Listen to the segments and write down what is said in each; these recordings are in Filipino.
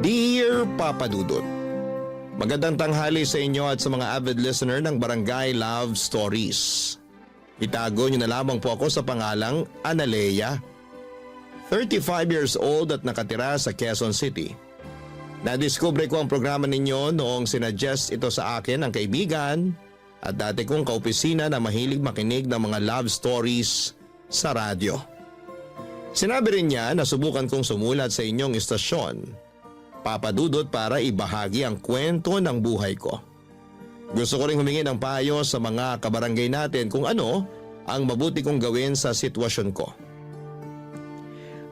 Dear Papa Dudut, magandang tanghali sa inyo at sa mga avid listener ng Barangay Love Stories. Itago niyo na lamang po ako sa pangalang Analea. 35 years old at nakatira sa Quezon City. Nadiskubre ko ang programa ninyo noong sinuggest ito sa akin ng kaibigan at dati kong kaopisina na mahilig makinig ng mga love stories sa radyo. Sinabi rin niya na subukan kong sumulat sa inyong istasyon, Papa Dudut, para ibahagi ang kwento ng buhay ko. Gusto ko rin humingi ng payo sa mga kabarangay natin kung ano ang mabuti kong gawin sa sitwasyon ko.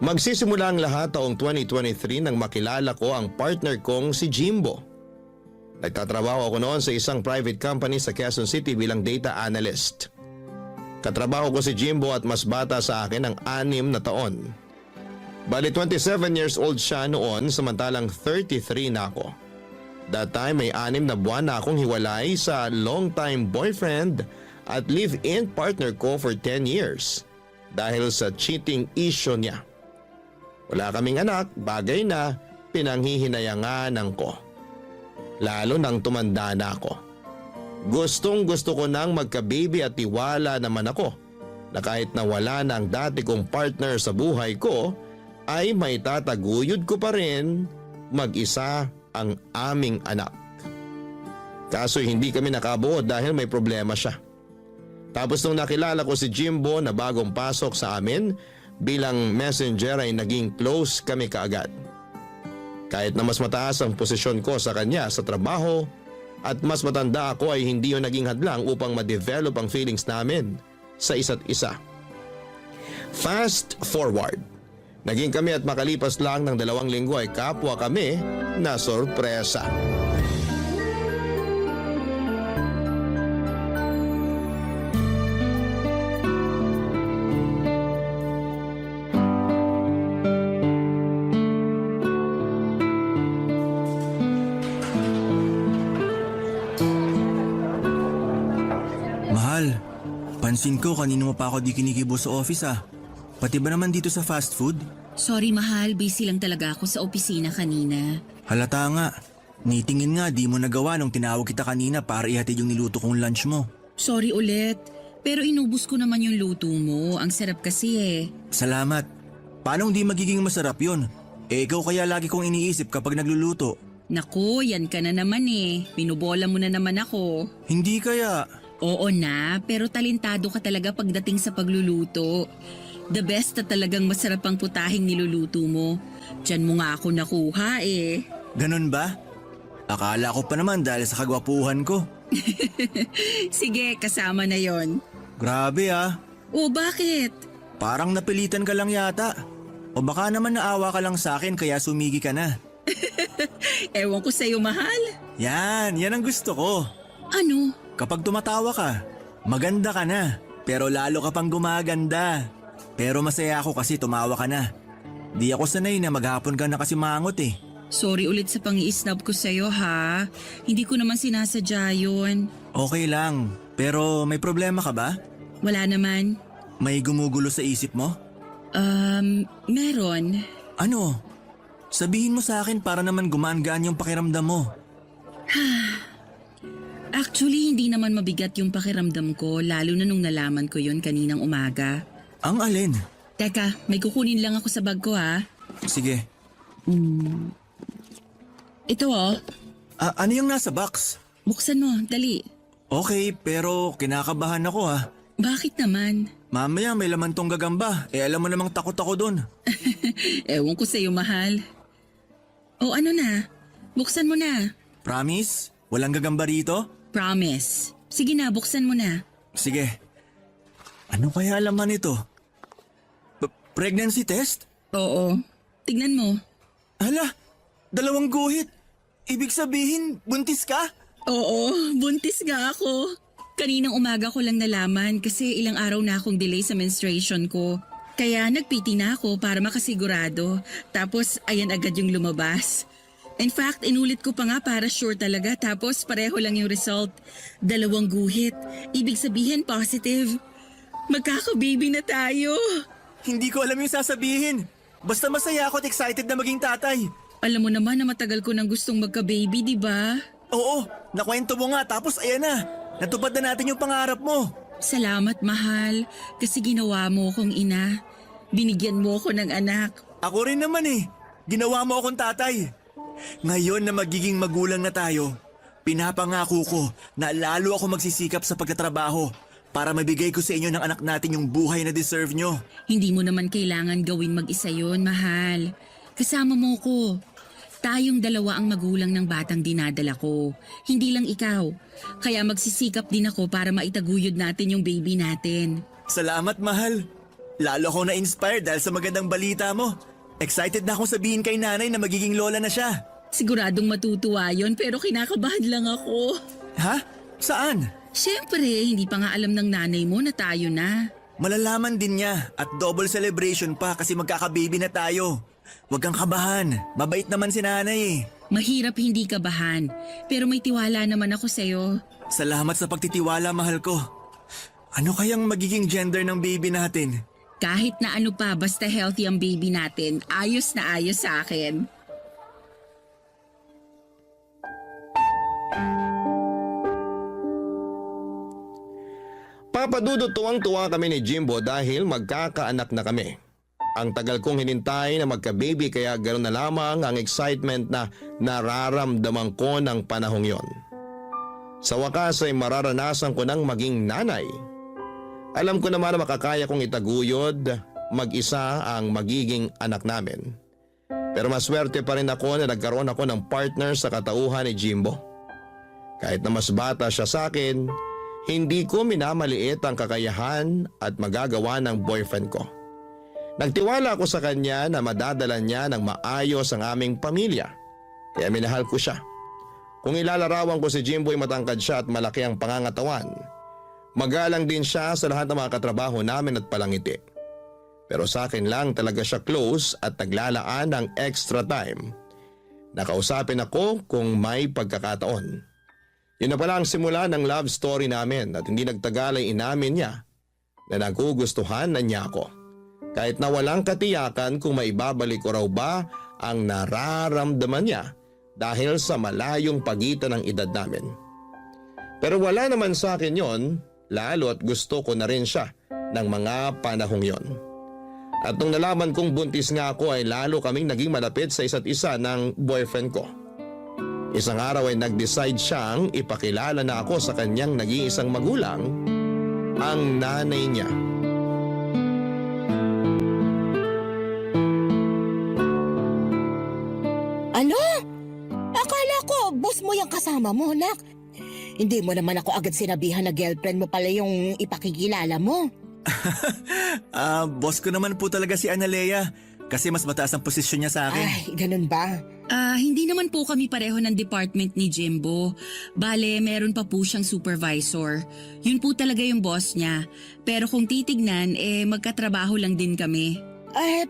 Magsisimula ang lahat taong 2023 nang makilala ko ang partner kong si Jimbo. Nagtatrabaho ako noon sa isang private company sa Quezon City bilang data analyst. Katrabaho ko si Jimbo at mas bata sa akin ng 6 na taon. Bali 27 years old siya noon samantalang 33 na ako. That time may 6 na buwan na akong hiwalay sa long-time boyfriend at live-in partner ko for 10 years dahil sa cheating issue niya. Wala kaming anak, bagay na pinanghihinayanganan ko. Lalo nang tumanda na ako. Gustong gusto ko nang magka-baby at tiwala naman ako na kahit na wala na ang dati kong partner sa buhay ko ay may tataguyod ko pa rin mag-isa ang aming anak. Kaso hindi kami nakabuo dahil may problema siya. Tapos nung nakilala ko si Jimbo na bagong pasok sa amin, bilang messenger ay naging close kami kaagad. Kahit na mas mataas ang posisyon ko sa kanya sa trabaho at mas matanda ako ay hindi yun naging hadlang upang ma-develop ang feelings namin sa isa't isa. Fast forward. Naging kami at makalipas lang ng 2 linggo ay kapwa kami na sorpresa. Mahal, pansin ko kanino mo pa ako di kinikibo sa office ah. Pati ba naman dito sa fast food? Sorry mahal, busy lang talaga ako sa opisina kanina. Halata nga. Nitingin nga di mo nagawa nung tinawag kita kanina para ihatid yung niluto kong lunch mo. Sorry ulit, pero inubos ko naman yung luto mo. Ang sarap kasi eh. Salamat. Paano hindi magiging masarap yun? Eh ikaw kaya lagi kong iniisip kapag nagluluto. Naku, yan ka na naman eh. Pinubola mo na naman ako. Hindi kaya. Oo na, pero talentado ka talaga pagdating sa pagluluto. The best na talagang masarap ang putahing niluluto mo. Diyan mo nga ako nakuha eh. Ganun ba? Akala ko pa naman dahil sa kagwapuhan ko. Sige, kasama na yon. Grabe ah. O bakit? Parang napilitan ka lang yata. O baka naman naawa ka lang sa akin kaya sumigi ka na. Ewan ko sa'yo mahal. Yan ang gusto ko. Ano? Kapag tumatawa ka, maganda ka na. Pero lalo ka pang gumaganda. Pero masaya ako kasi tumawa ka na. Di ako sanay na maghapon ka na kasi mangot eh. Sorry ulit sa pang-i-snub ko sa'yo ha. Hindi ko naman sinasadya yun. Okay lang, pero may problema ka ba? Wala naman. May gumugulo sa isip mo? Meron. Ano? Sabihin mo sa akin para naman gumaan-gaan yung pakiramdam mo. Actually, hindi naman mabigat yung pakiramdam ko, lalo na nung nalaman ko yun kaninang umaga. Ang alin? Teka, may kukunin lang ako sa bag ko ha. Sige. Ito oh, Ano yung nasa box? buksan mo, dali. Okay, pero kinakabahan ako ha. Bakit naman? Mamaya may laman tong gagamba. Alam mo namang takot ako dun. Ewan ko sa'yo, mahal. O ano na? Buksan mo na. Promise? Walang gagamba rito? Promise. Sige na, buksan mo na. Sige. Ano kaya laman ito? Pregnancy test? Oo. Tignan mo. Hala, 2 guhit. Ibig sabihin, buntis ka? Oo, buntis nga ako. Kaninang umaga ko lang nalaman kasi ilang araw na akong delay sa menstruation ko. Kaya nagpiti na ako para makasigurado. Tapos ayan agad yung lumabas. In fact, inulit ko pa nga para sure talaga tapos pareho lang yung result. 2 guhit. Ibig sabihin positive. Magkaka-baby na tayo. Hindi ko alam yung sasabihin. Basta masaya ako at excited na maging tatay. Alam mo naman na matagal ko nang gustong magka-baby, di ba? Oo, nakwento mo nga tapos ayan na. Natupad na natin yung pangarap mo. Salamat, mahal, kasi ginawa mo akong ina. Binigyan mo ako ng anak. Ako rin naman eh. Ginawa mo akong tatay. Ngayon na magiging magulang na tayo, pinapangako ko na lalo ako magsisikap sa pagtatrabaho para mabigay ko sa inyo ng anak natin yung buhay na deserve nyo. Hindi mo naman kailangan gawin mag-isa yun, mahal. Kasama mo ko. Tayong dalawa ang magulang ng batang dinadala ko. Hindi lang ikaw. Kaya magsisikap din ako para maitaguyod natin yung baby natin. Salamat, mahal. Lalo ako na-inspired dahil sa magandang balita mo. Excited na akong sabihin kay nanay na magiging lola na siya. Siguradong matutuwa yon pero kinakabahan lang ako. Ha? Saan? Siyempre, hindi pa nga alam ng nanay mo na tayo na. Malalaman din niya at double celebration pa kasi magkakababy na tayo. Huwag kang kabahan. Mabait naman si nanay eh. Mahirap hindi kabahan, pero may tiwala naman ako sa'yo. Salamat sa pagtitiwala, mahal ko. Ano kayang magiging gender ng baby natin? Kahit na ano pa, basta healthy ang baby natin, ayos na ayos sa akin. Papadudot tuwang-tuwa kami ni Jimbo dahil magkakaanak na kami. Ang tagal kong hinintay na magka-baby kaya ganoon na lamang ang excitement na nararamdaman ko ng panahong yon. Sa wakas ay mararanasan ko ng maging nanay. Alam ko naman na makakaya kong itaguyod mag-isa ang magiging anak namin. Pero maswerte pa rin ako na nagkaroon ako ng partner sa katauhan ni Jimbo. Kahit na mas bata siya sa akin, hindi ko minamaliit ang kakayahan at magagawa ng boyfriend ko. Nagtiwala ako sa kanya na madadala niya ng maayos ang aming pamilya. Kaya minahal ko siya. Kung ilalarawan ko si Jimbo ay matangkad siya at malaki ang pangangatawan. Magalang din siya sa lahat ng mga katrabaho namin at palangiti. Pero sa akin lang talaga siya close at naglalaan ng extra time. Nakausapin ako kung may pagkakataon. Yun na pala ang simula ng love story namin at hindi nagtagal ay inamin niya na nagugustuhan na niya ako. Kahit na walang katiyakan kung maibabalik ko raw ba ang nararamdaman niya dahil sa malayong pagitan ng edad namin. Pero wala naman sa akin yon, lalo at gusto ko na rin siya ng mga panahong yon. At nung nalaman kong buntis nga ako ay lalo kaming naging malapit sa isa't isa ng boyfriend ko. Isang araw ay nag-decide siyang ipakilala na ako sa kanyang nag-iisang magulang, ang nanay niya. Ano? Akala ko, boss mo yung kasama mo, nak. Hindi mo naman ako agad sinabihan na girlfriend mo pala yung ipakikilala mo. Boss ko naman po talaga si Analea kasi mas mataas ang posisyon niya sa akin. Ay, ganun ba? Hindi naman po kami pareho ng department ni Jimbo. Bale, meron pa po siyang supervisor. Yun po talaga yung boss niya. Pero kung titignan, magkatrabaho lang din kami.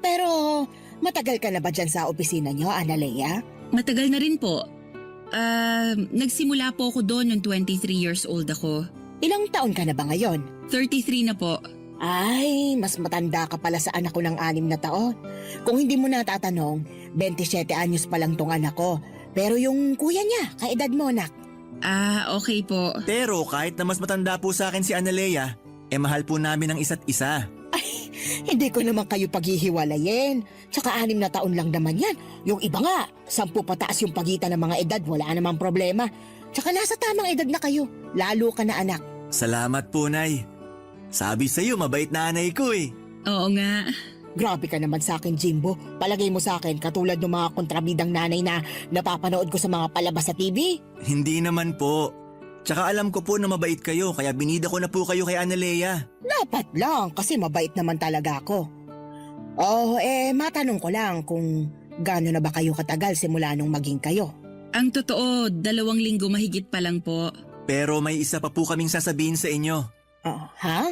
Pero matagal ka na ba dyan sa opisina niyo, Analea? Matagal na rin po. Nagsimula po ako doon nung 23 years old ako. Ilang taon ka na ba ngayon? 33 na po. Ay, mas matanda ka pala sa anak ko ng 6 na taon. Kung hindi mo natatanong, 27 anyos pa lang tong anak ko. Pero yung kuya niya, kaedad mo, nak. Okay po. Pero kahit na mas matanda po sa akin si Analea, mahal po namin ang isa't isa. Hindi ko naman kayo paghihiwalayin. Tsaka 6 na taon lang naman yan. Yung iba nga, 10 pataas yung pagitan ng mga edad, wala namang problema. Tsaka nasa tamang edad na kayo, lalo ka na anak. Salamat po, Nay. Sabi sa'yo, mabait na nanay ko eh. Oo nga. Grabe ka naman sa akin, Jimbo. Palagay mo sa akin katulad ng mga kontrabidang nanay na napapanood ko sa mga palabas sa TV. Hindi naman po. Tsaka alam ko po na mabait kayo kaya binida ko na po kayo kay Analea. Dapat lang kasi mabait naman talaga ako. Matanong ko lang kung gaano na ba kayo katagal simula nung maging kayo? Ang totoo, 2 linggo mahigit pa lang po. Pero may isa pa po kaming sasabihin sa inyo. Ha?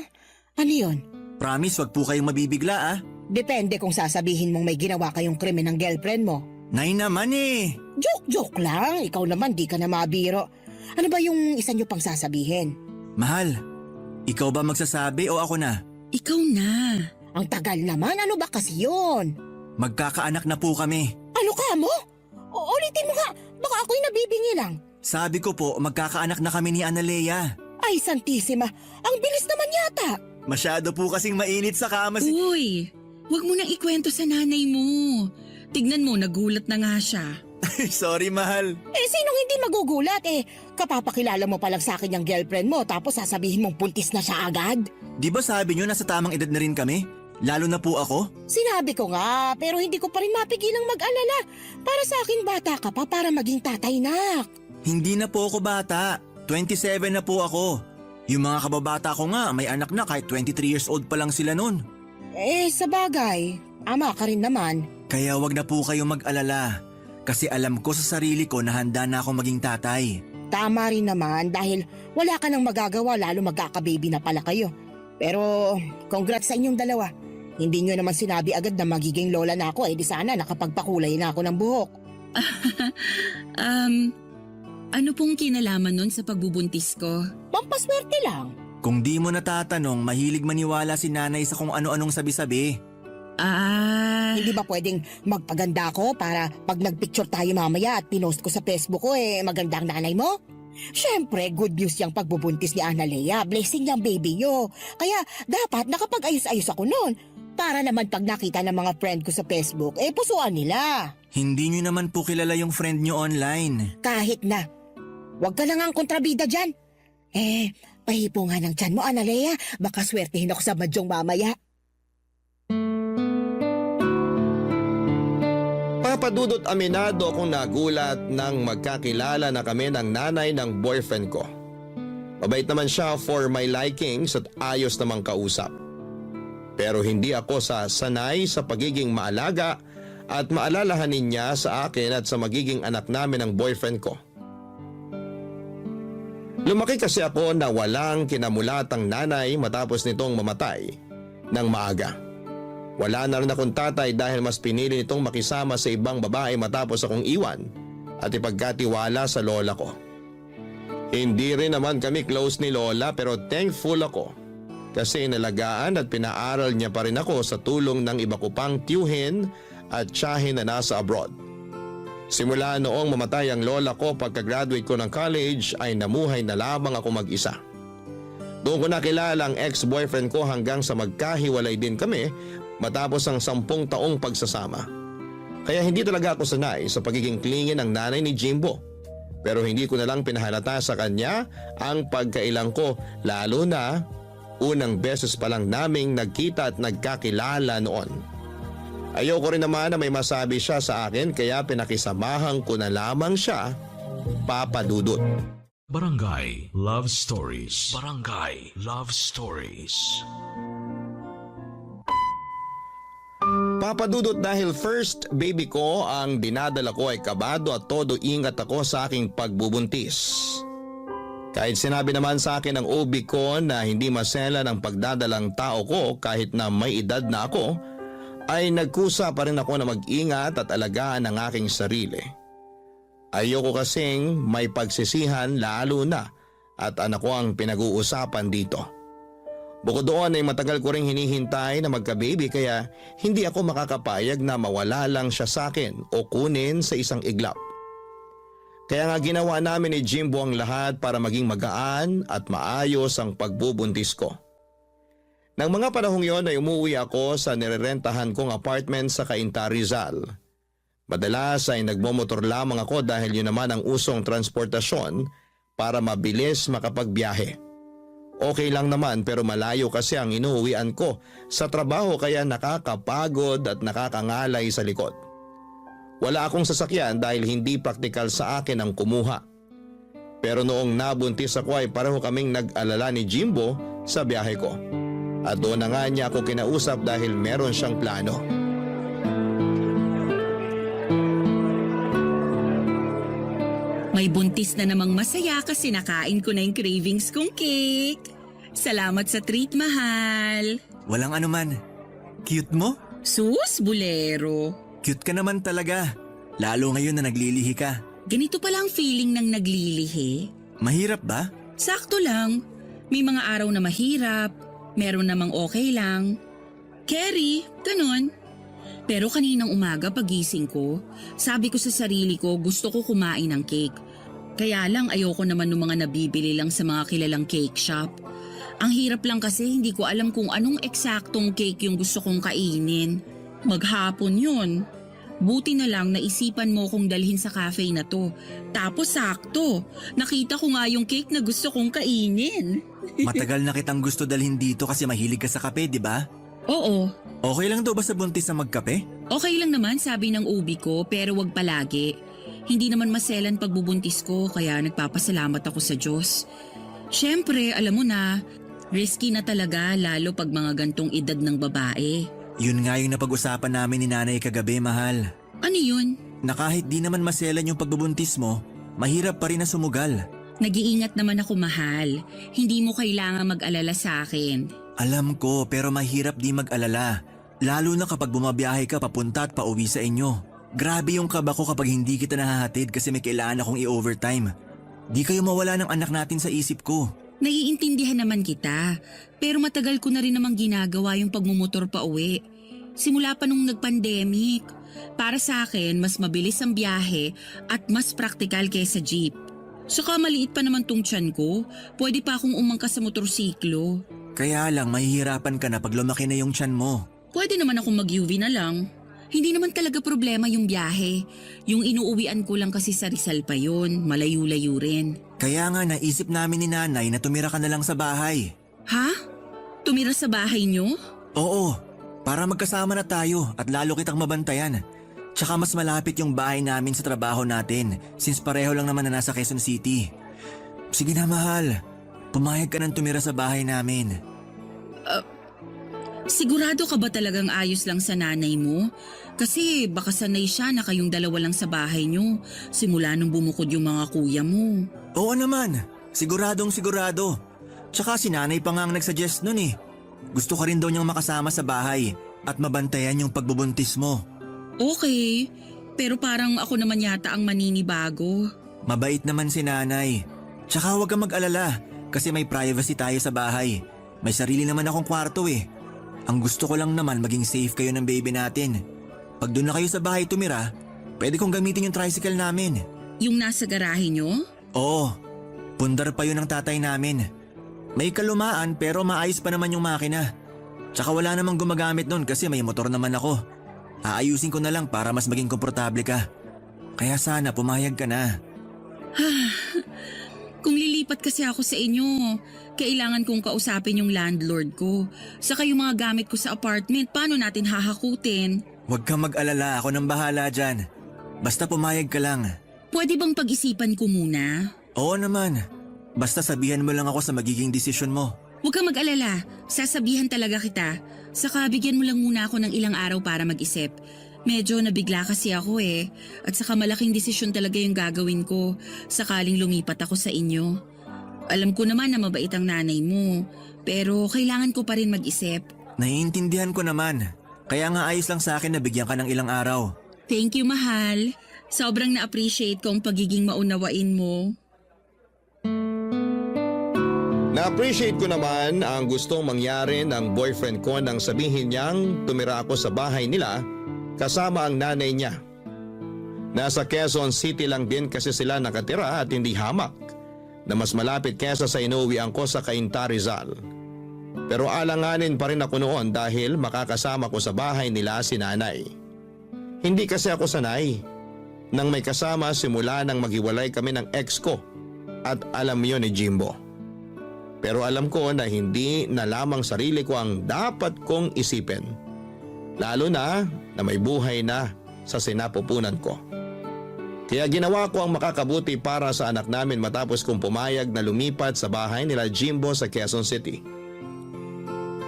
Ano yun? Promise, wag po kayong mabibigla ah. Depende kung sasabihin mong may ginawa kayong krimen ng girlfriend mo. Nay naman eh. Joke lang. Ikaw naman di ka na mabiro. Ano ba yung isa nyo pang sasabihin? Mahal, ikaw ba magsasabi o ako na? Ikaw na. Ang tagal naman. Ano ba kasi yun? Magkakaanak na po kami. Ano ka mo? Ulitin mo nga, baka ako'y nabibingi lang. Sabi ko po, magkakaanak na kami ni Analea. Ay, Santissima, ang bilis naman yata. Masyado po kasing mainit sa kama Uy, wag mo nang ikwento sa nanay mo. Tignan mo, nagulat na nga siya. Sorry, mahal. Sinong hindi magugulat kapapakilala mo pa lang sa akin yung girlfriend mo tapos sasabihin mong buntis na siya agad? Di ba sabi nyo nasa tamang edad na rin kami? Lalo na po ako? Sinabi ko nga, pero hindi ko pa rin mapigilang mag-alala. Para sa akin bata ka pa para maging tatay, nak. Hindi na po ako bata. 27 na po ako. Yung mga kababata ko nga, may anak na kahit 23 years old pa lang sila nun. Sa bagay, ama ka rin naman. Kaya wag na po kayo mag-alala. Kasi alam ko sa sarili ko na handa na akong maging tatay. Tama rin naman dahil wala ka nang magagawa lalo magkakababy na pala kayo. Pero congrats sa inyong dalawa. Hindi nyo naman sinabi agad na magiging lola na ako di sana nakapagpakulay na ako ng buhok. Ano pong kinalaman nun sa pagbubuntis ko? Pampaswerte lang. Kung di mo natatanong, mahilig maniwala si nanay sa kung ano-anong sabi-sabi. Hindi ba pwedeng magpaganda ako para pag nagpicture tayo mamaya at pinost ko sa Facebook ko maganda ang nanay mo? Siyempre, good news yung pagbubuntis ni Analea. Blessing yung baby nyo. Kaya dapat nakapag-ayos-ayos ako noon. Para naman pag nakita ng mga friend ko sa Facebook, pusuan nila. Hindi nyo naman po kilala yung friend nyo online. Kahit na. Huwag ka na nga ang kontrabida dyan. Pahipo nga ng tiyan mo, Analea. Baka swertehin ako sa madyong mamaya. Papadudot aminado akong nagulat nang magkakilala na kami ng nanay ng boyfriend ko. Mabait naman siya for my likings at ayos namang kausap. Pero hindi ako sanay sa pagiging maalaga at maalalahanin niya sa akin at sa magiging anak namin ng boyfriend ko. Lumaki kasi ako na walang kinamulatang nanay matapos nitong mamatay ng maaga. Wala na rin akong tatay dahil mas pinili nitong makisama sa ibang babae matapos akong iwan at ipagkatiwala sa lola ko. Hindi rin naman kami close ni lola pero thankful ako kasi inalagaan at pinaaral niya pa rin ako sa tulong ng iba ko pang tiyuhin at tiyahin na nasa abroad. Simula noong mamatay ang lola ko pagka-graduate ko ng college ay namuhay na lamang ako mag-isa. Doon ko nakilala ang ex-boyfriend ko hanggang sa magkahiwalay din kami matapos ang 10 taong pagsasama. Kaya hindi talaga ako sanay sa pagiging clingy ng nanay ni Jimbo. Pero hindi ko na lang pinahalata sa kanya ang pagkailang ko lalo na unang beses pa lang naming nagkita at nagkakilala noon. Ayoko rin naman na may masabi siya sa akin kaya pinakisamahan ko na lamang siya, Papa Dudut. Barangay Love Stories. Barangay Love Stories. Papadudot dahil first baby ko ang dinadala ko ay kabado at todo ingat ako sa aking pagbubuntis. Kahit sinabi naman sa akin ng OB ko na hindi masela ng pagdadalang tao ko kahit na may edad na ako, ay nagkusa pa rin ako na mag-ingat at alagaan ang aking sarili. Ayoko kasing may pagsisihan lalo na at anak ko ang pinag-uusapan dito. Bukod doon ay matagal ko ring hinihintay na magka-baby kaya hindi ako makakapayag na mawala lang siya sa akin o kunin sa isang iglap. Kaya nga ginawa namin ni Jimbo ang lahat para maging magaan at maayos ang pagbubuntis ko. Nang mga panahong yon ay umuwi ako sa nirerentahan kong apartment sa Cainta, Rizal. Madalas ay nagmomotor lamang ako dahil yun naman ang usong transportasyon para mabilis makapagbiyahe. Okay lang naman pero malayo kasi ang inuuwian ko sa trabaho kaya nakakapagod at nakakangalay sa likod. Wala akong sasakyan dahil hindi praktikal sa akin ang kumuha. Pero noong nabuntis ako ay pareho kaming nag-alala ni Jimbo sa biyahe ko. At doon na nga niya ako kinausap dahil meron siyang plano. May buntis na namang masaya kasi nakain ko na yung cravings kong cake. Salamat sa treat, mahal. Walang anuman. Cute mo? Sus, bulero. Cute ka naman talaga. Lalo ngayon na naglilihi ka. Ganito pala ang feeling ng naglilihi. Mahirap ba? Sakto lang. May mga araw na mahirap, meron namang okay lang. Kerry, ganun. Pero kaninang umaga pagising ko, sabi ko sa sarili ko gusto ko kumain ng cake. Kaya lang ayoko naman ng mga nabibili lang sa mga kilalang cake shop. Ang hirap lang kasi hindi ko alam kung anong eksaktong cake yung gusto kong kainin. Maghapon yun. Buti na lang naisipan mo kong dalhin sa cafe na to. Tapos sakto, nakita ko nga yung cake na gusto kong kainin. Matagal na kitang gusto dalhin dito kasi mahilig ka sa kape, di ba? Oo, Okay lang daw ba sa buntis na magkape? okay lang naman sabi ng ubi ko pero wag palagi. Hindi naman maselan pagbubuntis ko kaya nagpapasalamat ako sa Diyos. Siyempre, alam mo na, risky na talaga lalo pag mga gantong edad ng babae. Yun nga yung napag-usapan namin ni nanay kagabi, mahal. Ano yun? Na kahit di naman maselan yung pagbubuntis mo, mahirap pa rin na sumugal. Nag-iingat naman ako mahal. Hindi mo kailangan mag-alala sa akin. Alam ko pero mahirap di mag-alala. Lalo na kapag bumabiyahe ka papunta at pauwi sa inyo. Grabe yung kaba ko kapag hindi kita nahahatid kasi may kailangan akong i-overtime. Di kayo mawala ng anak natin sa isip ko. Naiintindihan naman kita, pero matagal ko na rin namang ginagawa yung pagmumotor pa uwi. Simula pa nung nag-pandemic. Para sa akin, mas mabilis ang biyahe at mas praktikal kaysa jeep. Saka maliit pa naman tong tiyan ko, pwede pa akong umangkas sa motorsiklo. Kaya lang mahihirapan ka na pag lumaki na yung tiyan mo. Pwede naman akong mag-UV na lang. Hindi naman talaga problema yung biyahe. Yung inuuwian ko lang kasi sa Rizal pa yun, malayo-layo rin. Kaya nga naisip namin ni nanay na tumira ka na lang sa bahay. Ha? Tumira sa bahay nyo? Oo, para magkasama na tayo at lalo kitang mabantayan. Tsaka mas malapit yung bahay namin sa trabaho natin since pareho lang naman na nasa Quezon City. Sige na mahal, pumayag ka nang tumira sa bahay namin. Sigurado ka ba talagang ayos lang sa nanay mo? Kasi baka sanay siya na kayong dalawa lang sa bahay nyo simula nung bumukod yung mga kuya mo. Oo naman, siguradong sigurado. Tsaka si nanay pa nga ang nagsuggest nun eh. Gusto ka rin daw niyang makasama sa bahay at mabantayan yung pagbubuntis mo. Okay, pero parang ako naman yata ang maninibago. Mabait naman si nanay. Tsaka huwag kang mag-alala kasi may privacy tayo sa bahay. May sarili naman akong kwarto eh. Ang gusto ko lang naman maging safe kayo ng baby natin. Pag doon na kayo sa bahay tumira, pwede kong gamitin yung tricycle namin. Yung nasa garahe nyo? Oo, pundar pa yun ng tatay namin. May kalumaan pero maayos pa naman yung makina. Tsaka wala namang gumagamit nun kasi may motor naman ako. Aayusin ko na lang para mas maging komportable ka. Kaya sana pumayag ka na. Kung lilipat kasi ako sa inyo, kailangan kong kausapin yung landlord ko. Saka yung mga gamit ko sa apartment, paano natin hahakutin? Huwag kang mag-alala, ako nang bahala dyan. Basta pumayag ka lang. Pwede bang pag-isipan ko muna? Oo naman. Basta sabihan mo lang ako sa magiging desisyon mo. Huwag kang mag-alala, sasabihan talaga kita. Saka bigyan mo lang muna ako ng ilang araw para mag-isip. Medyo nabigla kasi ako eh. At saka malaking desisyon talaga yung gagawin ko sakaling lumipat ako sa inyo. Alam ko naman na mabait ang nanay mo, pero kailangan ko pa rin mag-isip. Naiintindihan ko naman. Kaya nga ayos lang sa akin na bigyan ka ng ilang araw. Thank you, mahal. Sobrang na-appreciate ko ang pagiging maunawain mo. Na-appreciate ko naman ang gustong mangyari ng boyfriend ko nang sabihin niyang tumira ako sa bahay nila kasama ang nanay niya. Nasa Quezon City lang din kasi sila nakatira at hindi hamak na mas malapit kesa sa inuwian ko sa Cainta, Rizal. Pero alanganin pa rin ako noon dahil makakasama ko sa bahay nila si nanay. Hindi kasi ako sanay nang may kasama simula nang maghiwalay kami ng ex ko at alam yun ni Jimbo. Pero alam ko na hindi na lamang sarili ko ang dapat kong isipin. Lalo na may buhay na sa sinapupunan ko. Kaya ginawa ko ang makakabuti para sa anak namin matapos kong pumayag na lumipat sa bahay nila Jimbo sa Quezon City.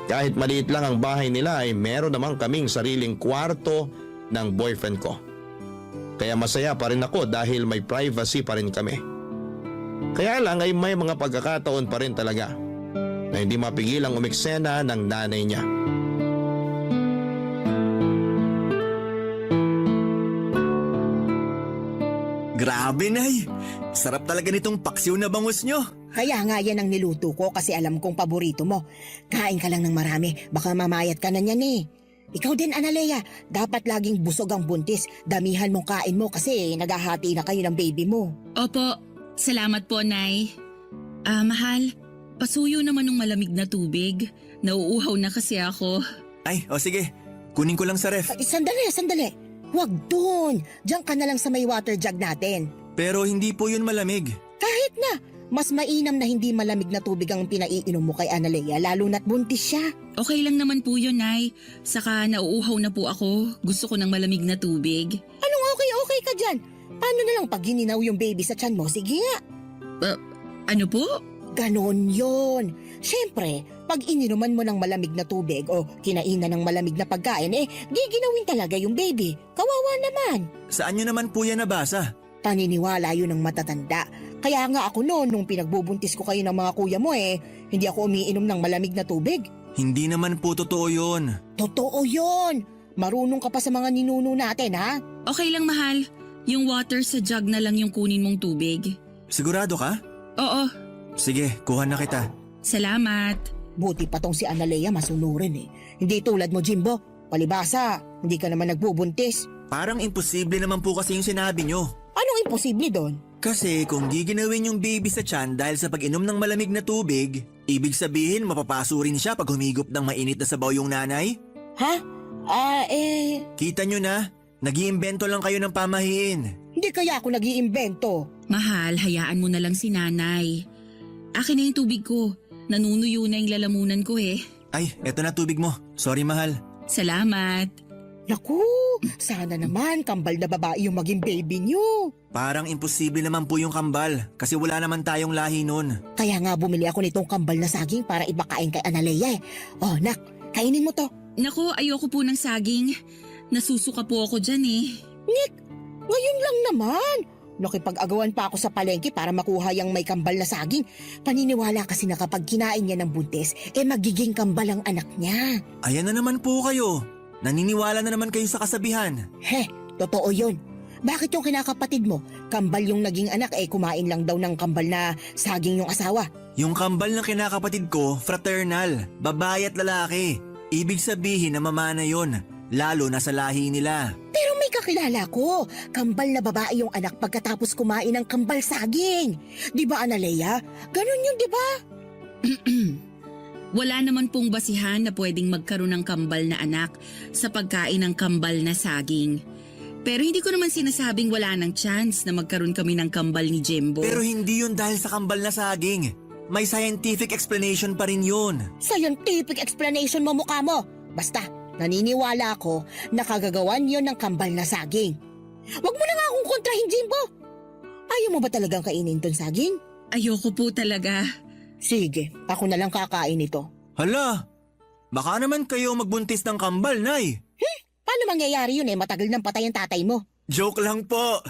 Kahit maliit lang ang bahay nila ay meron naman kaming sariling kwarto ng boyfriend ko. Kaya masaya pa rin ako dahil may privacy pa rin kami. Kaya lang ay may mga pagkakataon pa rin talaga na hindi mapigilang umiksena ng nanay niya. Grabe, Nay! Sarap talaga nitong paksiw na bangus nyo. Kaya nga yan ang niluto ko kasi alam kong paborito mo. Kain ka lang ng marami, baka mamayat ka na niyan eh. Ikaw din, Analea, dapat laging busog ang buntis. Damihan mong kain mo kasi naghahati na kayo ng baby mo. Opo, salamat po, Nay. Mahal, pasuyo naman ng malamig na tubig. Nauuhaw na kasi ako. Ay, sige. Kunin ko lang sa ref. Ay, sandali. Huwag dun. Diyan ka na lang sa may water jug natin. Pero hindi po yun malamig. Kahit na, mas mainam na hindi malamig na tubig ang pinaiinom mo kay Analea, lalo na't buntis siya. Okay lang naman po yun, Nay. Saka nauuhaw na po ako. Gusto ko ng malamig na tubig. Anong okay ka dyan? Paano na lang pag gininaw yung baby sa tiyan mo? Sige nga. Ano po? Ganon yon. Siyempre, pag ininuman mo ng malamig na tubig o kinainan ng malamig na pagkain, giginawin talaga yung baby. Kawawa naman. Saan nyo naman po yan nabasa? Paniniwala yun ng matatanda. Kaya nga ako noon, nung pinagbubuntis ko kayo ng mga kuya mo hindi ako umiinom ng malamig na tubig. Hindi naman po totoo yun. Totoo yon. Marunong ka pa sa mga ninuno natin, ha? Okay lang, mahal. Yung water sa jug na lang yung kunin mong tubig. Sigurado ka? Oo, Sige, kuha na kita. salamat. Buti pa tong si Analea masunurin Hindi tulad mo, Jimbo. Palibasa, hindi ka naman nagbubuntis. Parang imposible naman po kasi yung sinabi nyo. Anong imposible doon? Kasi kung giginawin yung baby sa tiyan dahil sa pag-inom ng malamig na tubig, ibig sabihin mapapaso rin siya pag humigop ng mainit na sabaw yung nanay? Ha? Kita nyo na, nag-iimbento lang kayo ng pamahiin. Hindi kaya ako nag-iimbento. Mahal, hayaan mo na lang si nanay. Akin na yung tubig ko. Nanunuyo na yung lalamunan ko eh. Ay, eto na tubig mo. Sorry mahal. Salamat. Naku, sana naman kambal na babae yung maging baby niyo. Parang imposible naman po yung kambal kasi wala naman tayong lahi nun. Kaya nga bumili ako nitong kambal na saging para ibakain kay Analea Oh, nak, kainin mo to. Naku, ayoko po ng saging. Nasusuka po ako dyan eh. Nick, ngayon lang naman. Nakipag-agawan pa ako sa palengke para makuha yung may kambal na saging. Paniniwala kasi na kapag kinain niya ng buntis, magiging kambal ang anak niya. Ayan na naman po kayo. Naniniwala na naman kayo sa kasabihan. Totoo yun. Bakit yung kinakapatid mo, kambal yung naging anak kumain lang daw ng kambal na saging yung asawa? Yung kambal ng kinakapatid ko, fraternal, babae at lalaki. Ibig sabihin na mamana yon, lalo na sa lahi nila. Pero may kakilala ko, kambal na babae yung anak pagkatapos kumain ng kambal saging. Di ba, Analea? Ganun yun, di ba? Wala naman pong basihan na pwedeng magkaroon ng kambal na anak sa pagkain ng kambal na saging. Pero hindi ko naman sinasabing wala ng chance na magkaroon kami ng kambal ni Jimbo. Pero hindi yun dahil sa kambal na saging. May scientific explanation pa rin yun. Scientific explanation mo mukha mo. Basta, naniniwala ako na kagagawan yon ng kambal na saging. Huwag mo na nga akong kontrahin, Jimbo. Ayaw mo ba talagang kainin tong saging? Ayoko po talaga. Sige, ako na lang kakain ito. Hala, baka naman kayo magbuntis ng kambal, Nay. Paano mangyayari yun matagal nang patay ang tatay mo? Joke lang po.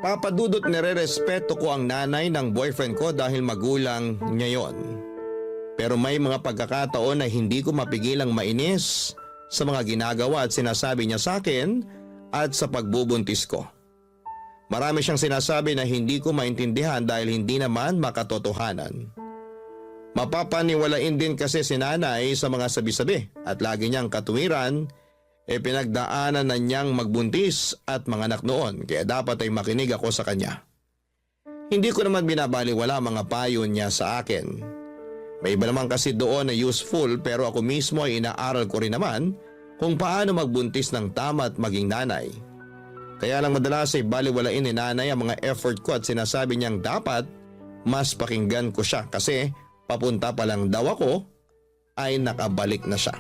Papadudot nire-respeto ko ang nanay ng boyfriend ko dahil magulang niya yon. Pero may mga pagkakataon na hindi ko mapigilang mainis sa mga ginagawa at sinasabi niya sa akin at sa pagbubuntis ko. Marami siyang sinasabi na hindi ko maintindihan dahil hindi naman makatotohanan. Mapapaniwalain din kasi si nanay sa mga sabi-sabi at lagi niyang katuwiran pinagdaanan na niyang magbuntis at mga anak noon kaya dapat ay makinig ako sa kanya. Hindi ko naman binabaliwala mga payo niya sa akin. May iba naman kasi doon na useful pero ako mismo ay inaaral ko rin naman kung paano magbuntis ng tama at maging nanay. Kaya lang madalas ay baliwalain ni nanay ang mga effort ko at sinasabi niyang dapat mas pakinggan ko siya kasi papunta pa lang daw ako ay nakabalik na siya.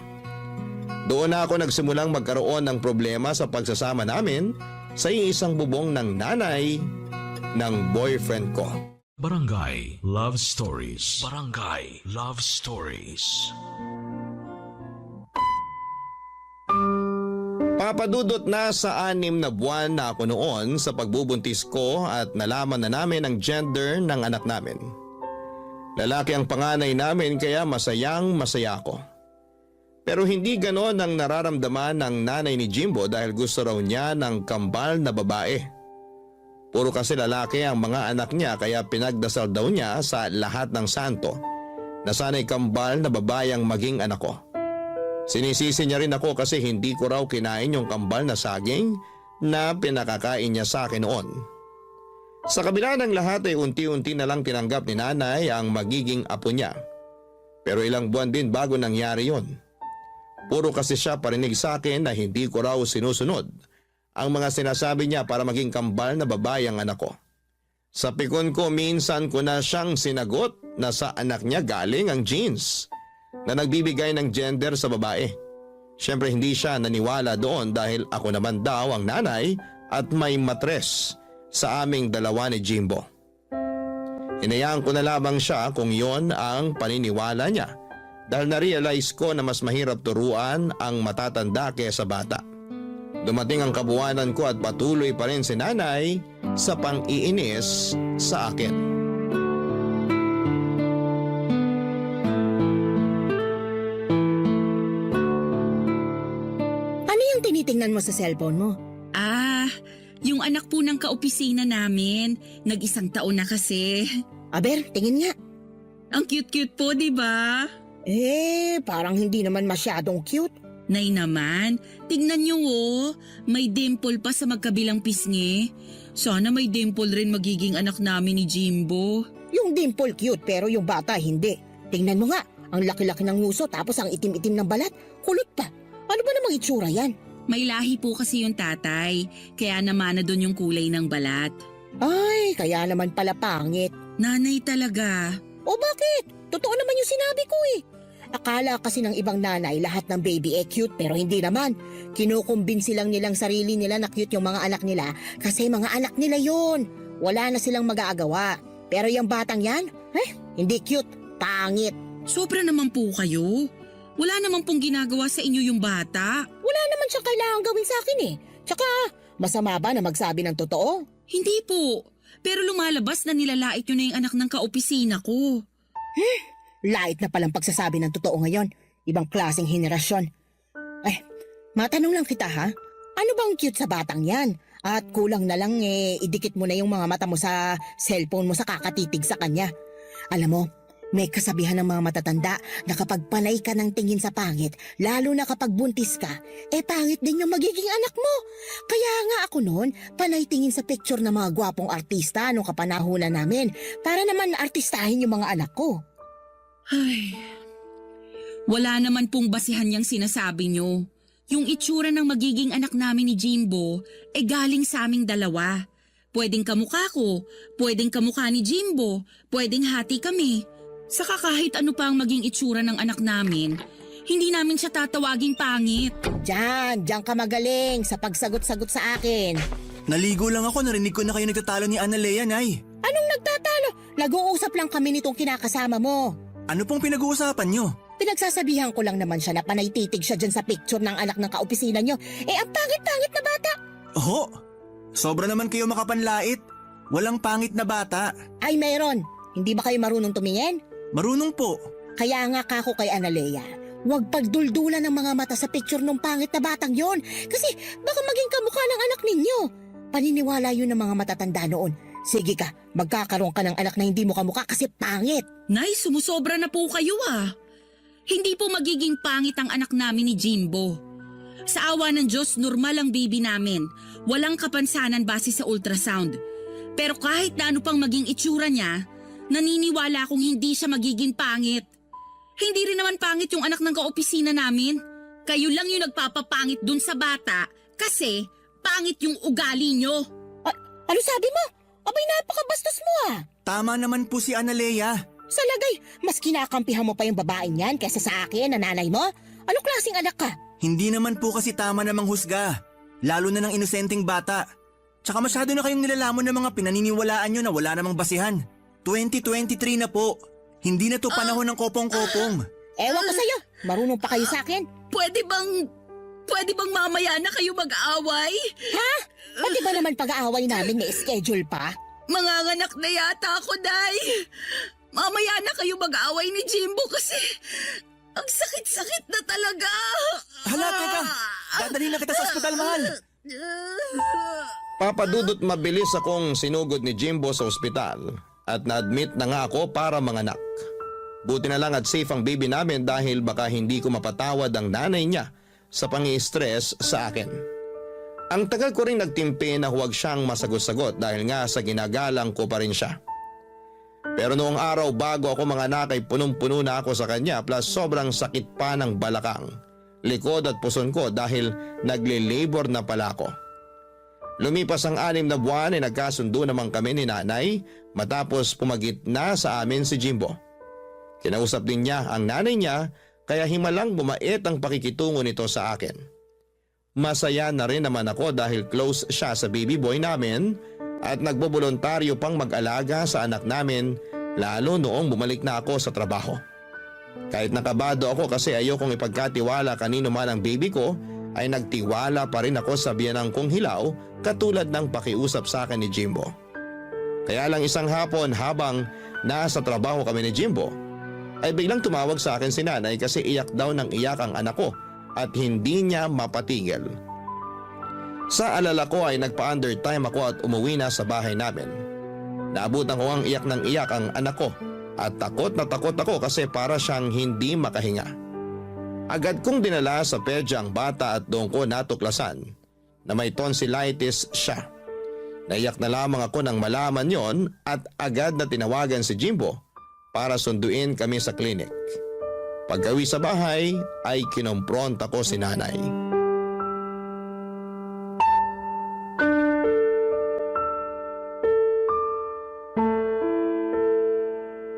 Doon na ako nagsimulang magkaroon ng problema sa pagsasama namin sa isang bubong ng nanay ng boyfriend ko. Barangay Love Stories. Barangay Love Stories. Papadudot na sa 6 na buwan na ako noon sa pagbubuntis ko at nalaman na namin ang gender ng anak namin. Lalaki ang panganay namin kaya masayang masaya ako. Pero hindi ganon ang nararamdaman ng nanay ni Jimbo dahil gusto raw niya ng kambal na babae. Puro kasi lalaki ang mga anak niya kaya pinagdasal daw niya sa lahat ng santo na sana'y kambal na babae ang maging anak ko. Sinisisi niya rin ako kasi hindi ko raw kinain yung kambal na saging na pinakakain niya sa akin noon. Sa kabila ng lahat ay unti-unti na lang tinanggap ni nanay ang magiging apo niya. Pero ilang buwan din bago nangyari yon. Puro kasi siya parinig sa akin na hindi ko raw sinusunod ang mga sinasabi niya para maging kambal na babae ang anak ko. Sa pikon ko minsan ko na siyang sinagot na sa anak niya galing ang genes na nagbibigay ng gender sa babae. Siyempre hindi siya naniwala doon dahil ako naman daw ang nanay at may matres sa aming dalawa ni Jimbo. Hinayaan ko na lamang siya kung yon ang paniniwala niya dahil na-realize ko na mas mahirap turuan ang matatanda kaysa bata. Dumating ang kabuwanan ko at patuloy pa rin si nanay sa pang-iinis sa akin. Ano yung tinitingnan mo sa cellphone mo? Yung anak po ng kaopisina namin. Nag-1 taon na kasi. Aber, tingin nga. Ang cute-cute po, di ba? Parang hindi naman masyadong cute. Nay naman, tignan niyo oh. May dimple pa sa magkabilang pisngi. Sana may dimple rin magiging anak namin ni Jimbo. Yung dimple cute pero yung bata hindi. Tingnan mo nga, ang laki-laki ng nguso tapos ang itim-itim ng balat. Kulot pa. Ano ba namang itsura yan? May lahi po kasi yung tatay, kaya namana doon yung kulay ng balat. Ay, kaya naman pala pangit. Nanay talaga. O bakit? Totoo naman yung sinabi ko eh. Akala kasi ng ibang nanay lahat ng baby cute pero hindi naman. Kinukumbinsi lang nilang sarili nila na cute yung mga anak nila kasi mga anak nila yun. Wala na silang mag-aagawa. Pero yung batang yan, hindi cute, pangit. Sobra naman po kayo. Wala naman pong ginagawa sa inyo yung bata. Wala naman siya kailangan gawin sa akin eh. Tsaka, masama ba na magsabi ng totoo? Hindi po. Pero lumalabas na nilalait nyo na yung anak ng kaopisina ko. Lait na palang pagsasabi ng totoo ngayon. Ibang klaseng henerasyon. Matanong lang kita ha. Ano bang cute sa batang yan? At kulang na lang idikit mo na yung mga mata mo sa cellphone mo sa kakatitig sa kanya. Alam mo, may kasabihan ng mga matatanda na kapag panay ka ng tingin sa pangit, lalo na kapag buntis ka, pangit din yung magiging anak mo. Kaya nga ako noon, panay tingin sa picture ng mga gwapong artista nung kapanahunan namin para naman artistahin yung mga anak ko. Ay, wala naman pong basihan yung sinasabi nyo. Yung itsura ng magiging anak namin ni Jimbo galing sa aming dalawa. Pwedeng kamukha ko, pwedeng kamukha ni Jimbo, pwedeng hati kami. Saka kahit ano pa ang maging itsura ng anak namin, hindi namin siya tatawaging pangit. Diyan ka magaling sa pagsagot-sagot sa akin. Naligo lang ako, narinig ko na kayo nagtatalo ni Analea, Nay. Anong nagtatalo? Nag-uusap lang kami nitong kinakasama mo. Ano pong pinag-uusapan nyo? Pinagsasabihan ko lang naman siya na panay titig siya dyan sa picture ng anak ng kaopisina nyo. Ang pangit-pangit na bata. Oho, sobra naman kayo makapanlait. Walang pangit na bata. Ay, mayroon. Hindi ba kayo marunong tumingin? Marunong po. Kaya nga kako kay Analea, huwag pagduldulan ng mga mata sa picture ng pangit na batang yon. Kasi baka maging kamukha ng anak ninyo. Paniniwala yun ng mga matatanda noon. Sige ka, magkakaroon ka ng anak na hindi mo kamukha kasi pangit. Nay, sumusobra na po kayo ah. Hindi po magiging pangit ang anak namin ni Jimbo. Sa awa ng Diyos, normal ang baby namin. Walang kapansanan base sa ultrasound. Pero kahit na ano pang maging itsura niya, naniniwala akong hindi siya magiging pangit. Hindi rin naman pangit yung anak ng kaopisina namin. Kayo lang yung nagpapapangit dun sa bata kasi pangit yung ugali nyo. Ano sabi mo? Abay, napakabastos mo ah. Tama naman po si Analea. Sa lagay, mas kinakampihan mo pa yung babaeng yan kaysa sa akin na nanay mo? Anong klaseng anak ka? Hindi naman po kasi tama namang husga. Lalo na ng inosenteng bata. Tsaka masyado na kayong nilalamon ng mga pinaniniwalaan nyo na wala namang basihan. 2023 na po. Hindi na to panahon ng kopong-kopong. Ewan ko sa'yo. Marunong pa kayo sa akin. Pwede bang mamaya na kayo mag-aaway? Ha? Pati ba naman pag-aaway namin may schedule pa? Manganganak na yata ako, Day. Mamaya na kayo mag-aaway ni Jimbo kasi Ang sakit-sakit na talaga! Hala, teka! Dadalhin na kita sa ospital, mahal! Papadudot mabilis akong sinugod ni Jimbo sa ospital at na-admit na nga ako para manganak. Buti na lang at safe ang baby namin dahil baka hindi ko mapatawad ang nanay niya sa pangi-stress sa akin. Ang tagal ko rin nagtimpi na huwag siyang masagot-sagot dahil nga sa ginagalang ko pa rin siya. Pero noong araw bago ako manganak ay punong-puno na ako sa kanya plus sobrang sakit pa ng balakang, likod at puson ko dahil nagle-labor na pala ako. Lumipas ang 6 na buwan ay nagkasundo naman kami ni nanay matapos pumagitna sa amin si Jimbo. Kinausap din niya ang nanay niya kaya himalang bumait ang pakikitungo nito sa akin. Masaya na rin naman ako dahil close siya sa baby boy namin at nagbobolontaryo pang mag-alaga sa anak namin lalo noong bumalik na ako sa trabaho. Kahit nakabado ako kasi ayokong ipagkatiwala kanino man ang baby ko, ay nagtiwala pa rin ako sa biyanang kong hilaw katulad ng pakiusap sa akin ni Jimbo. Kaya lang isang hapon habang nasa trabaho kami ni Jimbo, ay biglang tumawag sa akin si nanay kasi iyak daw ng iyak ang anak ko at hindi niya mapatigil. Sa alala ko ay nagpa-undertime ako at umuwi na sa bahay namin. Naabutan ko ang iyak ng iyak ang anak ko at takot na takot ako kasi para siyang hindi makahinga. Agad kong dinala sa pedya ang bata at doon ko natuklasan na may tonsillitis siya. Naiyak na lamang ako nang malaman yon at agad na tinawagan si Jimbo para sunduin kami sa klinik. Paggawi sa bahay ay kinompronta ko si nanay.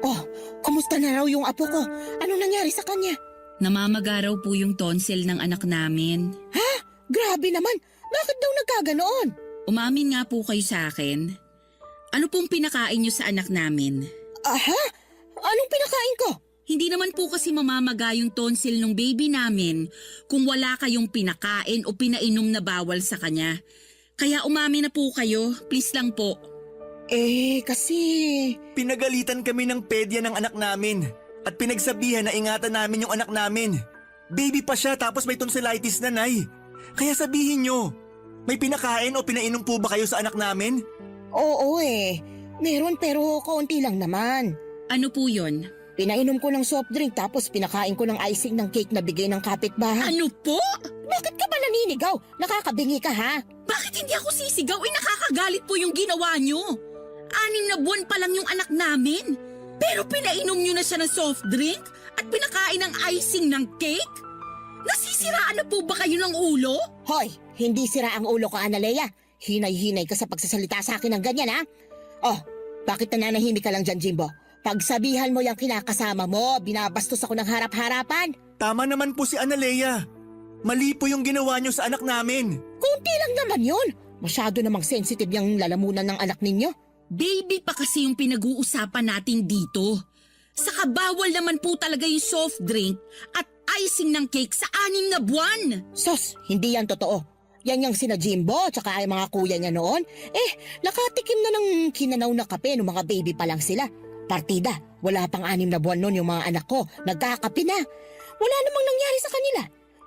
Oh, kumusta na raw yung apo ko? Anong nangyari sa kanya? Namamaga raw po yung tonsil ng anak namin. Ha? Grabe naman. Bakit daw nagkaganoon? Umamin nga po kayo sa akin. Ano pong pinakain niyo sa anak namin? Aha? Anong pinakain ko? Hindi naman po kasi mamamaga yung tonsil ng baby namin kung wala kayong pinakain o pinainom na bawal sa kanya. Kaya umamin na po kayo, please lang po. Kasi... Pinagalitan kami ng pedya ng anak namin at pinagsabihan na ingatan namin yung anak namin. Baby pa siya tapos may tonsillitis na, Nay. Kaya sabihin nyo, may pinakain o pinainom po ba kayo sa anak namin? Oo meron pero kaunti lang naman. Ano po yun? Pinainom ko ng soft drink tapos pinakain ko ng icing ng cake na bigay ng kapitbahay. Ano po? Bakit ka ba naninigaw? Nakakabingi ka ha? Bakit hindi ako sisigaw? Nakakagalit po yung ginawa nyo. 6 na buwan pa lang yung anak namin. Pero pinainom nyo na siya ng soft drink at pinakain ng icing ng cake? Nasisiraan na po ba kayo ng ulo? Hoy, hindi sira ang ulo ko, Analea. Hinay-hinay ka sa pagsasalita sa akin ng ganyan ha? Oh, bakit nananahimik ka lang dyan, Jimbo? Pagsabihan mo yung kinakasama mo, binabastos ako ng harap-harapan. Tama naman po si Analea. Mali po yung ginawa nyo sa anak namin. Kunti lang naman yun. Masyado namang sensitive yung lalamunan ng anak ninyo. Baby pa kasi yung pinag-uusapan natin dito. Saka bawal naman po talaga yung soft drink at icing ng cake sa 6 na buwan. Sos, hindi yan totoo. Yan yung sina Jimbo tsaka ay mga kuya niya noon. Nakatikim na ng kinanaw na kape nung mga baby pa lang sila. Partida, wala pang 6 na buwan noon yung mga anak ko. Nagkakape na. Wala namang nangyari sa kanila.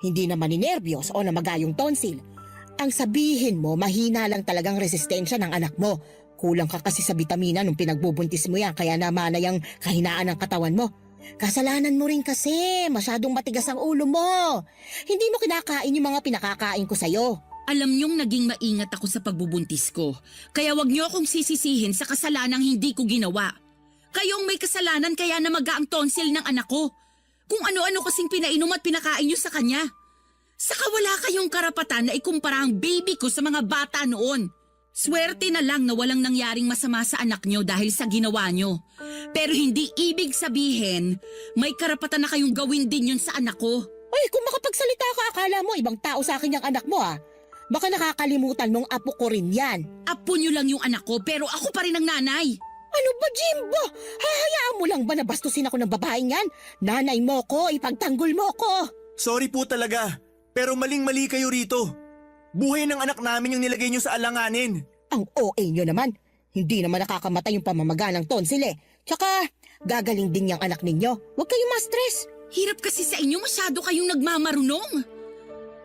Hindi naman ninervyos o namaga yung tonsil. Ang sabihin mo, mahina lang talagang resistensya ng anak mo. Kulang ka kasi sa bitamina nung pinagbubuntis mo yan kaya namana yung kahinaan ng katawan mo. Kasalanan mo rin kasi, masyadong matigas ang ulo mo. Hindi mo kinakain yung mga pinakakain ko sa'yo. Alam niyong naging maingat ako sa pagbubuntis ko. Kaya wag niyo akong sisisihin sa kasalanang hindi ko ginawa. Kayong may kasalanan kaya namaga ang tonsil ng anak ko. Kung ano-ano kasing pinainom at pinakain niyo sa kanya. Saka wala kayong karapatan na ikumpara ang baby ko sa mga bata noon. Swerte na lang na walang nangyaring masama sa anak niyo dahil sa ginawa niyo. Pero hindi ibig sabihin, may karapatan na kayong gawin din yun sa anak ko. Ay, kung makapagsalita ka, akala mo ibang tao sa akin yung anak mo ah. Baka nakakalimutan mong apo ko rin yan. Apo niyo lang yung anak ko pero ako pa rin ang nanay. Ano ba, Jimbo? Hahayaan mo lang ba na bastusin ako ng babaeng yan? Nanay mo ko, ipagtanggol mo ko. Sorry po talaga, pero maling-mali kayo rito. Buhay ng anak namin yung nilagay nyo sa alanganin. Ang OA nyo naman. Hindi naman nakakamatay yung pamamaga ng tonsil eh. Tsaka, gagaling din yung anak ninyo. Huwag kayong ma-stress. Hirap kasi sa inyo, masyado kayong nagmamarunong.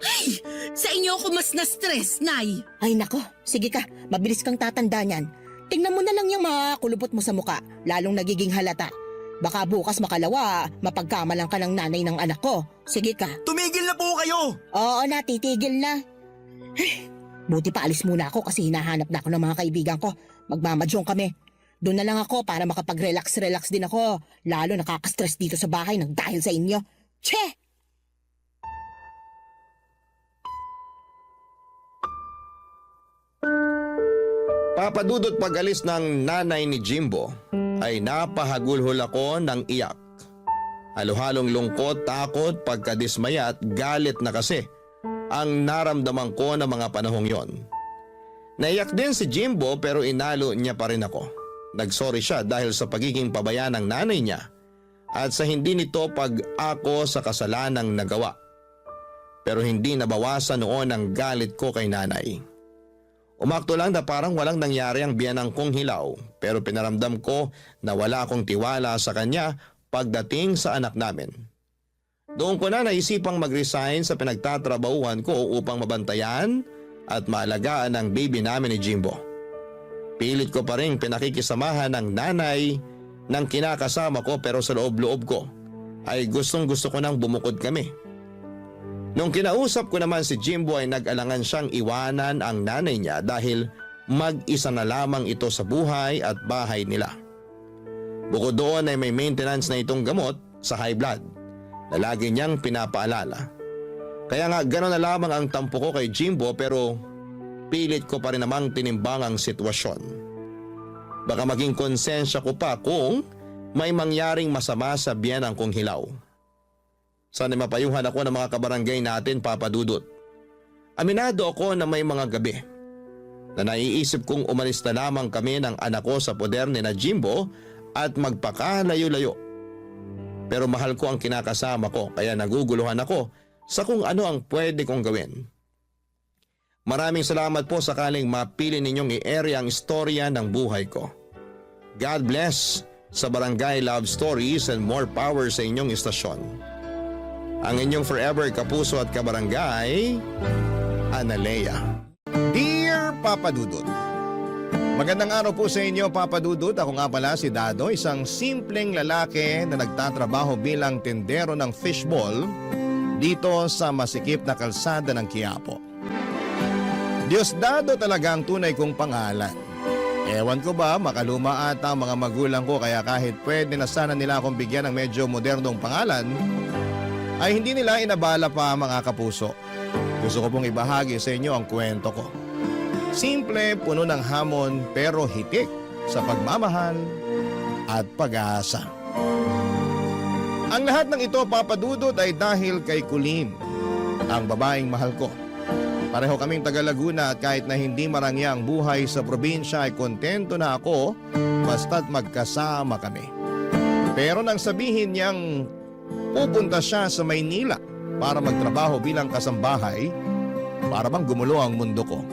Ay, sa inyo ako mas na-stress, Nay. Ay nako, sige ka, mabilis kang tatanda niyan. Tingnan mo na lang yung mga kulubot mo sa muka, lalong nagiging halata. Baka bukas makalawa, mapagkamalang ka ng nanay ng anak ko. Sige ka. Tumigil na po kayo! Oo na, titigil na. Ay, buti pa alis muna ako kasi hinahanap na ako ng mga kaibigan ko. Magmamadyong kami. Doon na lang ako para makapag-relax din ako. Lalo nakaka-stress dito sa bahay ng dahil sa inyo. Che! Papadudot pag-alis ng nanay ni Jimbo ay napahagulhol ako ng iyak. Halo-halong lungkot, takot, pagkadismaya at galit na kasi ang naramdaman ko ng mga panahong yon. Naiyak din si Jimbo pero inalo niya pa rin ako. Nagsorry siya dahil sa pagiging pabaya ng nanay niya at sa hindi nito pag-ako sa kasalanang nagawa. Pero hindi nabawasan noon ang galit ko kay nanay. Umakto lang na parang walang nangyari ang biyanang kong hilaw pero pinaramdam ko na wala akong tiwala sa kanya pagdating sa anak namin. Doon ko na naisipang mag-resign sa pinagtatrabahuhan ko upang mabantayan at maalagaan ang baby namin ni Jimbo. Pilit ko pa rin pinakikisamahan ng nanay ng kinakasama ko pero sa loob-loob ko ay gustong-gusto ko nang bumukod kami. Nung kinausap ko naman si Jimbo ay nag-alangan siyang iwanan ang nanay niya dahil mag-isa na lamang ito sa buhay at bahay nila. Bukod doon ay may maintenance na itong gamot sa high blood na lagi niyang pinapaalala. Kaya nga gano'n na lamang ang tampo ko kay Jimbo pero pilit ko pa rin namang tinimbang ang sitwasyon. Baka maging konsensya ko pa kung may mangyaring masama sa biyanang kong hilaw. Sana mapayuhan ako ng mga kabarangay natin, Papa Dudut. Aminado ako na may mga gabi na naiisip kong umalis na lamang kami ng anak ko sa poder ni na Jimbo at magpakalayo-layo. Pero mahal ko ang kinakasama ko kaya naguguluhan ako sa kung ano ang pwede kong gawin. Maraming salamat po sakaling mapili ninyong i-area ang istorya ng buhay ko. God bless sa Barangay Love Stories and more power sa inyong istasyon. Ang inyong forever kapuso at kabarangay, Analea. Dear Papa Dudut, magandang araw po sa inyo, Papa Dudut. Ako nga pala si Dado, isang simpleng lalaki na nagtatrabaho bilang tendero ng fishball dito sa masikip na kalsada ng Quiapo. Diosdado talaga ang tunay kong pangalan. Ewan ko ba, makaluma ata ang mga magulang ko kaya kahit pwede na sana nila akong bigyan ng medyo modernong pangalan, ay hindi nila inabala pa mga kapuso. Gusto ko pong ibahagi sa inyo ang kwento ko. Simple, puno ng hamon pero hitik sa pagmamahal at pag-asa. Ang lahat ng ito, Papa Dudut, ay dahil kay Colleen, ang babaeng mahal ko. Pareho kaming taga Laguna at kahit na hindi marangya ang buhay sa probinsya ay kontento na ako basta't magkasama kami. Pero nang sabihin niyang pupunta siya sa Maynila para magtrabaho bilang kasambahay, para bang gumulo ang mundo ko.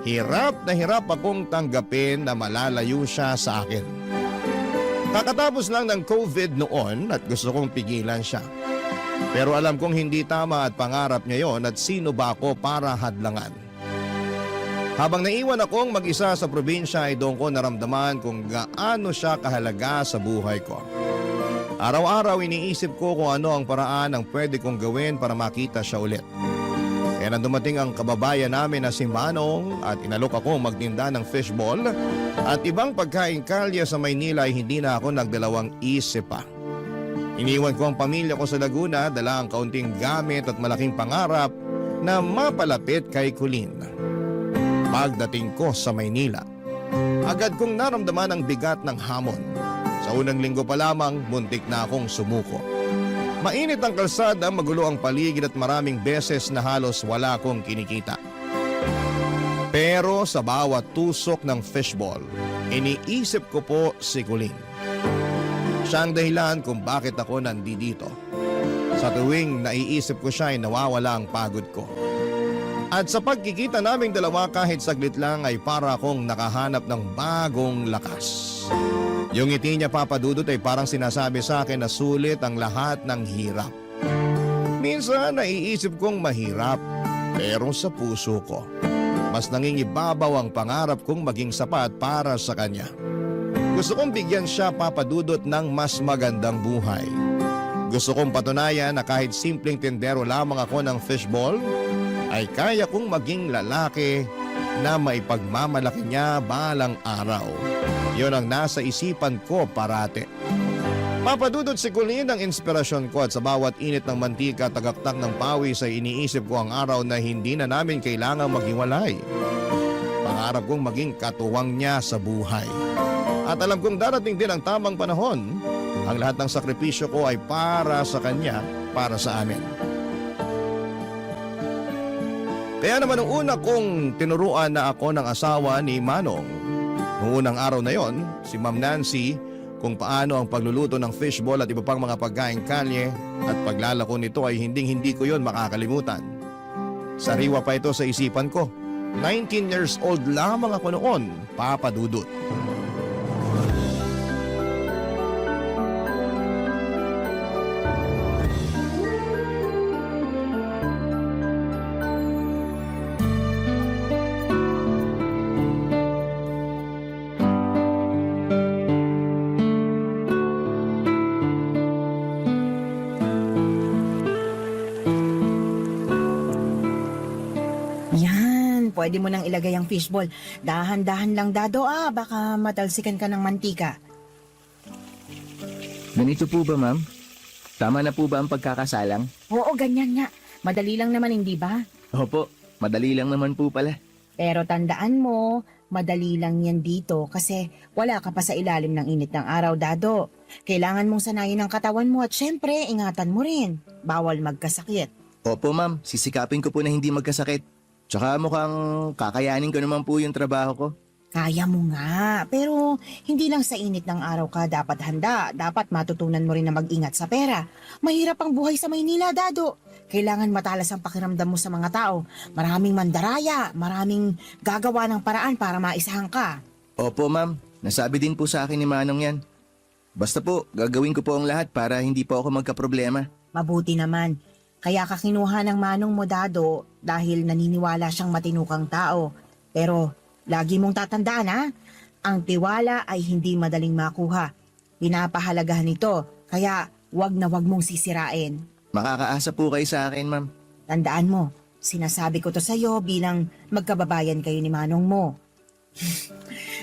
Hirap na hirap akong tanggapin na malalayo siya sa akin. Kakatapos lang ng COVID noon at gusto kong pigilan siya. Pero alam kong hindi tama at pangarap niya yon at sino ba ako para hadlangan. Habang naiwan akong mag-isa sa probinsya ay doon ko naramdaman kung gaano siya kahalaga sa buhay ko. Araw-araw iniisip ko kung ano ang paraan ang pwede kong gawin para makita siya ulit. Kaya nang dumating ang kababayan namin na si Manong at inalok ako magtinda ng fishball at ibang pagkain kalye sa Maynila ay hindi na ako nagdalawang isip pa. Iniwan ko ang pamilya ko sa Laguna, dala ang kaunting gamit at malaking pangarap na mapalapit kay Colleen. Pagdating ko sa Maynila, agad kong naramdaman ang bigat ng hamon. Sa unang linggo pa lamang, muntik na akong sumuko. Mainit ang kalsada, magulo ang paligid at maraming beses na halos wala akong kinikita. Pero sa bawat tusok ng fishball, iniisip ko po si Colleen. Siya ang dahilan kung bakit ako nandito. Sa tuwing naiisip ko siya ay nawawala ang pagod ko. At sa pagkikita naming dalawa kahit saglit lang ay para akong nakahanap ng bagong lakas. Yung ngiti niya, Papa Dudut, ay parang sinasabi sa akin na sulit ang lahat ng hirap. Minsan naiisip kong mahirap, pero sa puso ko, mas nangingibabaw ang pangarap kong maging sapat para sa kanya. Gusto kong bigyan siya, Papa Dudut, ng mas magandang buhay. Gusto kong patunayan na kahit simpleng tindero lamang ako ng fishball, ay kaya kong maging lalaki na maipagmamalaki niya balang araw. Yon ang nasa isipan ko parate. Papa Dudut, si Colleen ang inspirasyon ko at sa bawat init ng mantika, tagaktak ng pawis ay iniisip ko ang araw na hindi na namin kailangang maghiwalay. Pangarap kong maging katuwang niya sa buhay. At alam kong darating din ang tamang panahon. Ang lahat ng sakripisyo ko ay para sa kanya, para sa amin. Kaya naman nung una kong tinuruan na ako ng asawa ni Manong, noong unang araw na yon, si Ma'am Nancy, kung paano ang pagluluto ng fishball at iba pang mga pagkain kalye at paglalako nito ay hindi ko yon makakalimutan. Sariwa pa ito sa isipan ko. 19 years old lamang ako noon, Papa Dudut. Yan, pwede mo nang ilagay ang fishball. Dahan-dahan lang, Dado, baka matalsikan ka ng mantika. Ganito po ba, ma'am? Tama na po ba ang pagkakasalang? Oo, ganyan nga. Madali lang naman, hindi ba? Opo, madali lang naman po pala. Pero tandaan mo, madali lang yan dito kasi wala ka pa sa ilalim ng init ng araw, Dado. Kailangan mong sanayin ang katawan mo at syempre, ingatan mo rin. Bawal magkasakit. Opo, ma'am. Sisikapin ko po na hindi magkasakit. Tsaka mukhang kakayanin ko naman po yung trabaho ko. Kaya mo nga, pero hindi lang sa init ng araw ka dapat handa. Dapat matutunan mo rin na mag-ingat sa pera. Mahirap ang buhay sa Maynila, Dado. Kailangan matalas ang pakiramdam mo sa mga tao. Maraming mandaraya, maraming gagawa ng paraan para maisahan ka. Opo, ma'am. Nasabi din po sa akin ni Manong yan. Basta po, gagawin ko po ang lahat para hindi po ako magkaproblema. Mabuti naman. Kaya ka kinuha ng manong mo, Dado, dahil naniniwala siyang matinukang tao. Pero lagi mong tatandaan, ang tiwala ay hindi madaling makuha. Pinapahalagahan ito, kaya wag na wag mong sisirain. Makakaasa po kayo sa akin, ma'am. Tandaan mo, sinasabi ko to sa'yo bilang magkababayan kayo ni manong mo.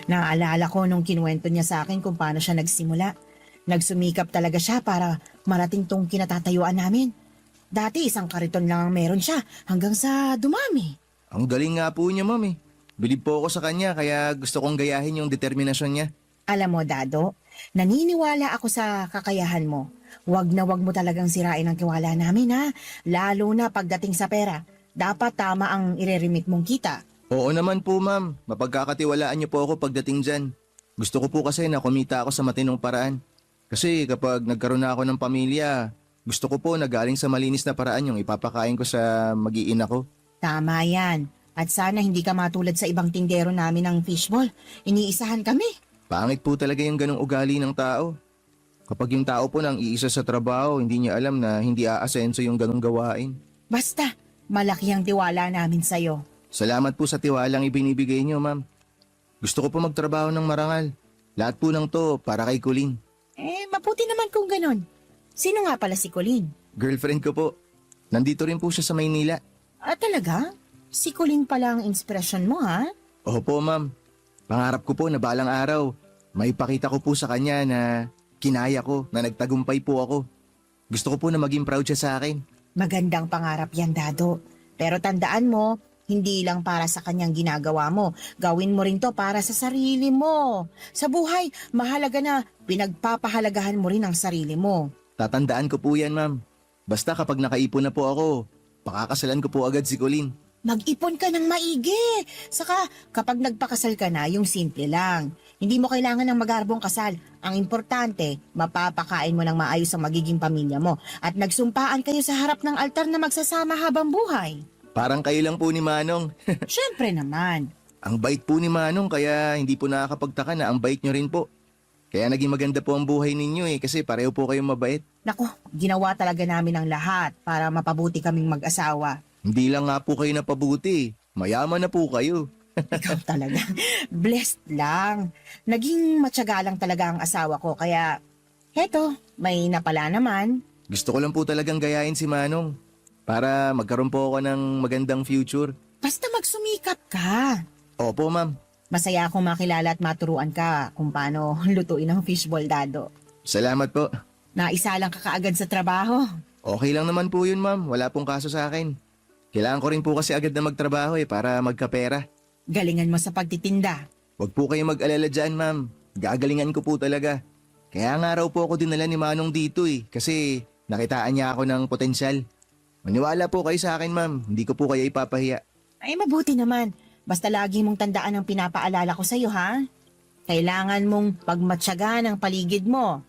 Naalala ko nung kinuwento niya sa akin kung paano siya nagsimula. Nagsumikap talaga siya para marating tong kinatatayuan namin. Dati isang kariton lang ang meron siya hanggang sa dumami. Ang galing nga po niya, ma'am eh. Bilib po ako sa kanya kaya gusto kong gayahin yung determinasyon niya. Alam mo, Dado, naniniwala ako sa kakayahan mo. Wag na wag mo talagang sirain ang tiwala namin, lalo na pagdating sa pera. Dapat tama ang ireremit mong kita. Oo naman po, ma'am. Mapagkakatiwalaan niyo po ako pagdating dyan. Gusto ko po kasi na kumita ako sa matinong paraan. Kasi kapag nagkaroon na ako ng pamilya, gusto ko po na galing sa malinis na paraan yung ipapakain ko sa mag-iina ko. Tama yan. At sana hindi ka matulad sa ibang tindero namin ng fishball. Iniisahan kami. Pangit po talaga yung ganong ugali ng tao. Kapag yung tao po nang iisa sa trabaho, hindi niya alam na hindi aasenso yung ganong gawain. Basta, malaki ang tiwala namin sa'yo. Salamat po sa tiwalang ibinibigay niyo, ma'am. Gusto ko po magtrabaho ng marangal. Lahat po ng to para kay Colleen. Mabuti naman kung ganon. Sino nga pala si Colleen? Girlfriend ko po. Nandito rin po siya sa Maynila. Talaga? Si Colleen pala ang inspirasyon mo, ha? Opo, ma'am. Pangarap ko po na balang araw, maipakita ko po sa kanya na kinaya ko, na nagtagumpay po ako. Gusto ko po na maging proud siya sa akin. Magandang pangarap yan, Dado. Pero tandaan mo, hindi lang para sa kanyang ginagawa mo. Gawin mo rin to para sa sarili mo. Sa buhay, mahalaga na pinagpapahalagahan mo rin ang sarili mo. Tatandaan ko po yan, ma'am. Basta kapag nakaipon na po ako, pakakasalan ko po agad si Colleen. Mag-ipon ka ng maigi. Saka kapag nagpakasal ka na, yung simple lang. Hindi mo kailangan ng magarbong kasal. Ang importante, mapapakain mo ng maayos ang magiging pamilya mo. At nagsumpaan kayo sa harap ng altar na magsasama habang buhay. Parang kayo lang po ni Manong. Siyempre naman. Ang bait po ni Manong kaya hindi po nakakapagtaka na ang bait niyo rin po. Kaya naging maganda po ang buhay ninyo kasi pareho po kayong mabait. Nako, ginawa talaga namin ang lahat para mapabuti kaming mag-asawa. Hindi lang nga po kayo napabuti, mayaman na po kayo. Ikaw talaga. Blessed lang. Naging matyaga lang talaga ang asawa ko kaya heto, may napala naman. Gusto ko lang po talagang gayahin si Manong para magkaroon po ako ng magandang future. Basta magsumikap ka. Opo, ma'am. Masaya akong makilala at maturuan ka kung paano lutuin ang fishball dado. Salamat po. Naisa lang ka kaagad sa trabaho. Okay lang naman po yun, ma'am. Wala pong kaso sa akin. Kailangan ko rin po kasi agad na magtrabaho para magkapera. Galingan mo sa pagtitinda. Huwag po kayong mag-alala dyan, ma'am. Gagalingan ko po talaga. Kaya nga raw po ako dinala ni Manong dito kasi nakitaan niya ako ng potensyal. Maniwala po kayo sa akin, ma'am. Hindi ko po kayo ipapahiya. Ay mabuti naman. Basta lagi mong tandaan ang pinapaalala ko sa'yo, ha? Kailangan mong pagmatyaga ng paligid mo.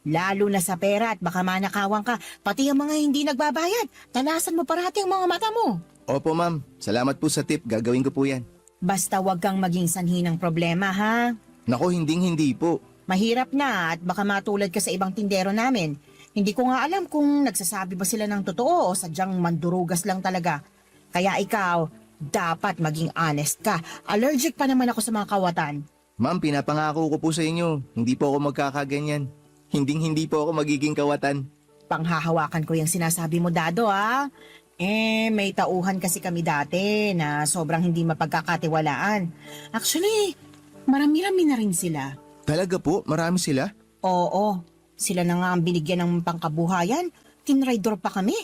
Lalo na sa pera at baka manakawan ka. Pati ang mga hindi nagbabayad. Talasan mo parati ang mga mata mo. Opo, ma'am. Salamat po sa tip. Gagawin ko po yan. Basta wag kang maging sanhi ng problema, ha? Nako, hindi po. Mahirap na at baka matulad ka sa ibang tindero namin. Hindi ko nga alam kung nagsasabi ba sila ng totoo o sadyang mandurugas lang talaga. Kaya ikaw, dapat maging honest ka. Allergic pa naman ako sa mga kawatan. Ma'am, pinapangako ko po sa inyo. Hindi po ako magkakaganyan. Hindi po ako magiging kawatan. Panghahawakan ko yung sinasabi mo, Dado, ha? May tauhan kasi kami dati na sobrang hindi mapagkakatiwalaan. Actually, marami-rami na rin sila. Talaga po? Marami sila? Oo, sila na nga ang binigyan ng pangkabuhayan. Tinraidor pa kami.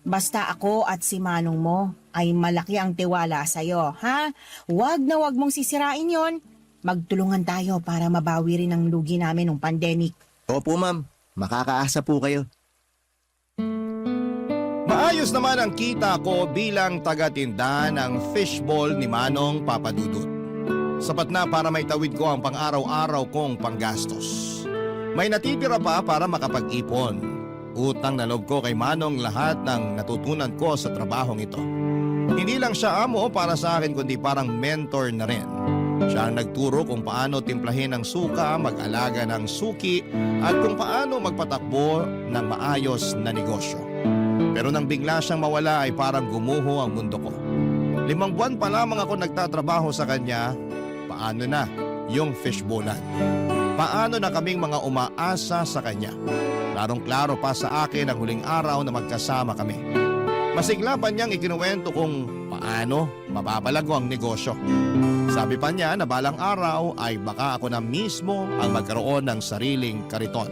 Basta ako at si Manong mo ay malaki ang tiwala sa'yo, ha? Huwag na huwag mong sisirain yon. Magtulungan tayo para mabawi rin ang lugi namin ng pandemic. Opo, ma'am. Makakaasa po kayo. Maayos naman ang kita ko bilang taga-tinda ng fishball ni Manong Papadudut. Sapat na para maitawid ko ang pang-araw-araw kong panggastos. May natitira pa para makapag-ipon. Utang na loob ko kay Manong lahat ng natutunan ko sa trabahong ito. Hindi lang siya amo para sa akin kundi parang mentor na rin. Siya ang nagturo kung paano timplahin ang suka, mag-alaga ng suki at kung paano magpatakbo ng maayos na negosyo. Pero nang bigla siyang mawala ay parang gumuho ang mundo ko. 5 buwan pa lamang ako nagtatrabaho sa kanya, paano na yung fishbowlan? Paano na kaming mga umaasa sa kanya? Klarong-klaro pa sa akin ang huling araw na magkasama kami. Masigla pa niyang ikinuwento kung paano mababalago ang negosyo. Sabi pa niya na balang araw ay baka ako na mismo ang magkaroon ng sariling kariton.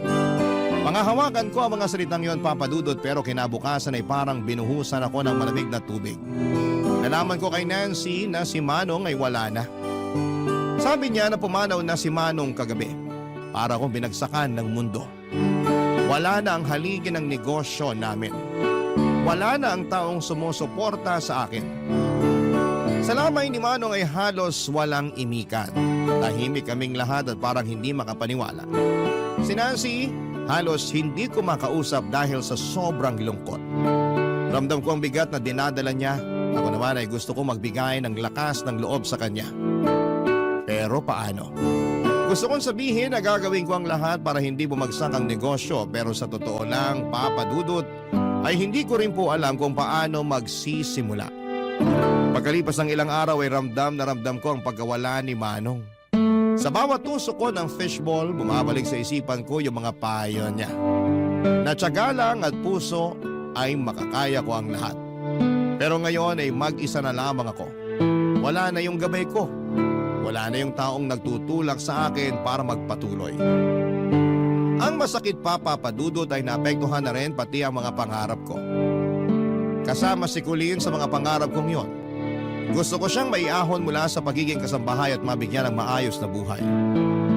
Pangahawakan ko ang mga salitang yon, Papadudot, pero kinabukasan ay parang binuhusan ako ng malamig na tubig. Nalaman ko kay Nancy na si Manong ay wala na. Sabi niya na pumanaw na si Manong kagabi para akong binagsakan ng mundo. Wala na ang haligi ng negosyo namin. Wala na ang taong sumusuporta sa akin. Sa lamay ni Manong ay halos walang imikan. Tahimik kaming lahat at parang hindi makapaniwala. Si Nancy, halos hindi ko makausap dahil sa sobrang lungkot. Ramdam ko ang bigat na dinadala niya. Ako naman ay gusto ko magbigay ng lakas ng loob sa kanya. Pero paano? Gusto kong sabihin na gagawin ko ang lahat para hindi bumagsak ang negosyo, pero sa totoo lang, Papadudot, ay hindi ko rin po alam kung paano magsisimula. Pagkalipas ng ilang araw ay ramdam na ramdam ko ang pagkawala ni Manong. Sa bawat tusok ko ng fishball, bumabalik sa isipan ko yung mga payo niya. Natyaga lang at puso ay makakaya ko ang lahat. Pero ngayon ay mag-isa na lamang ako. Wala na yung gabay ko. Wala na yung taong nagtutulak sa akin para magpatuloy. Ang masakit pa, Papadudot, ay naapektuhan na rin pati ang mga pangarap ko. Kasama si Colleen sa mga pangarap kong yon. Gusto ko siyang maiahon mula sa pagiging kasambahay at mabigyan ng maayos na buhay.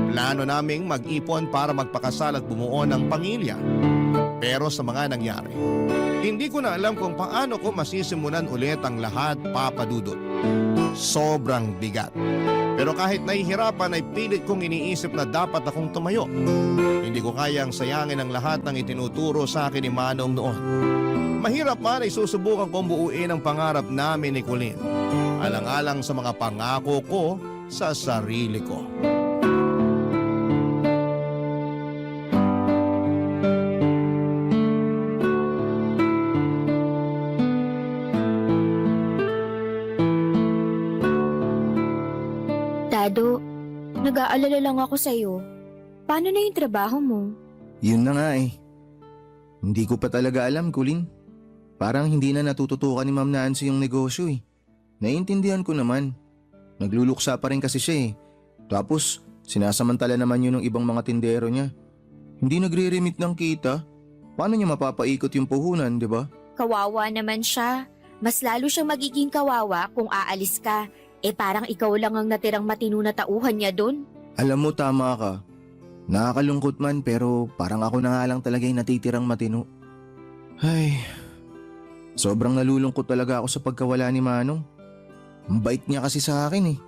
Plano naming mag-ipon para magpakasal at bumuo ng pamilya. Pero sa mga nangyari, hindi ko na alam kung paano ko masisimulan ulit ang lahat, Papadudot. Sobrang bigat. Pero kahit nahihirapan ay pilit kong iniisip na dapat akong tumayo. Hindi ko kayang sayangin ang lahat ng itinuturo sa akin ni Manong noon. Mahirap man ay susubukan kong buuin ang pangarap namin ni Colleen. Alang-alang sa mga pangako ko sa sarili ko. Nag-aalala lang ako sa'yo. Paano na yung trabaho mo? Yun na nga eh. Hindi ko pa talaga alam, Kulin. Parang hindi na natututukan ni Ma'am Nancy yung negosyo eh. Naiintindihan ko naman. Nagluluksa pa rin kasi siya eh. Tapos, sinasamantala naman yun ng ibang mga tindero niya. Hindi nagre-remit ng kita. Paano niya mapapaikot yung puhunan, di ba? Kawawa naman siya. Mas lalo siyang magiging kawawa kung aalis ka. Parang ikaw lang ang natirang matino na tauhan niya dun. Alam mo, tama ka. Nakakalungkot man pero parang ako na nga lang talaga yung natitirang matino. Ay, sobrang nalulungkot talaga ako sa pagkawala ni Manong. Ang bait niya kasi sa akin eh.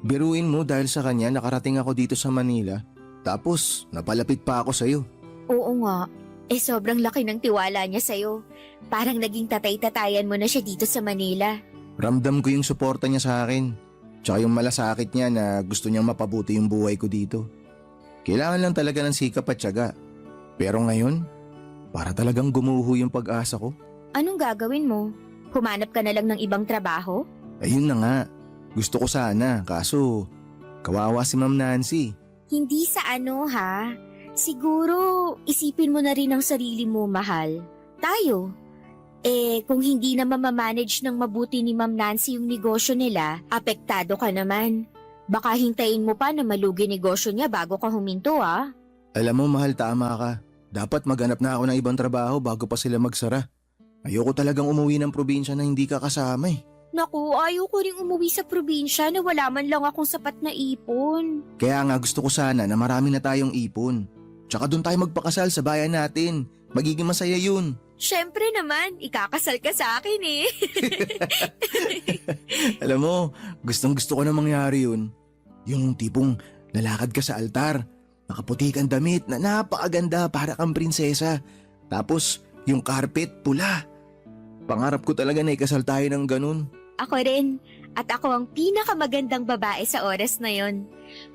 Biruin mo dahil sa kanya nakarating ako dito sa Manila. Tapos napalapit pa ako sa'yo. Oo nga. Sobrang laki ng tiwala niya sa'yo. Parang naging tatay-tatayan mo na siya dito sa Manila. Ramdam ko yung suporta niya sa akin. Tsaka yung malasakit niya na gusto niyang mapabuti yung buhay ko dito. Kailangan lang talaga ng sikap at tiyaga. Pero ngayon, para talagang gumuho yung pag-asa ko. Anong gagawin mo? Humanap ka na lang ng ibang trabaho? Ayun na nga. Gusto ko sana, kaso kawawa si Ma'am Nancy. Hindi sa ano ha. Siguro isipin mo na rin ang sarili mo, mahal. Tayo. Kung hindi na mamamanage ng mabuti ni Ma'am Nancy yung negosyo nila, apektado ka naman. Baka hintayin mo pa na malugi negosyo niya bago ka huminto ah. Alam mo mahal, tama ka. Dapat maghanap na ako ng ibang trabaho bago pa sila magsara. Ayoko talagang umuwi ng probinsya na hindi ka kasama eh. Naku, ayaw ko ring umuwi sa probinsya na wala man lang akong sapat na ipon. Kaya nga gusto ko sana na marami na tayong ipon. Tsaka doon tayo magpakasal sa bayan natin. Magiging masaya yun. Siyempre naman, ikakasal ka sa akin eh. Alam mo, gustong gusto ko na mangyari yun. Yung tipong lalakad ka sa altar, nakaputi kang damit na napakaganda para kang prinsesa. Tapos yung carpet pula. Pangarap ko talaga na ikasal tayo ng ganun. Ako rin. At ako ang pinakamagandang babae sa oras na yon.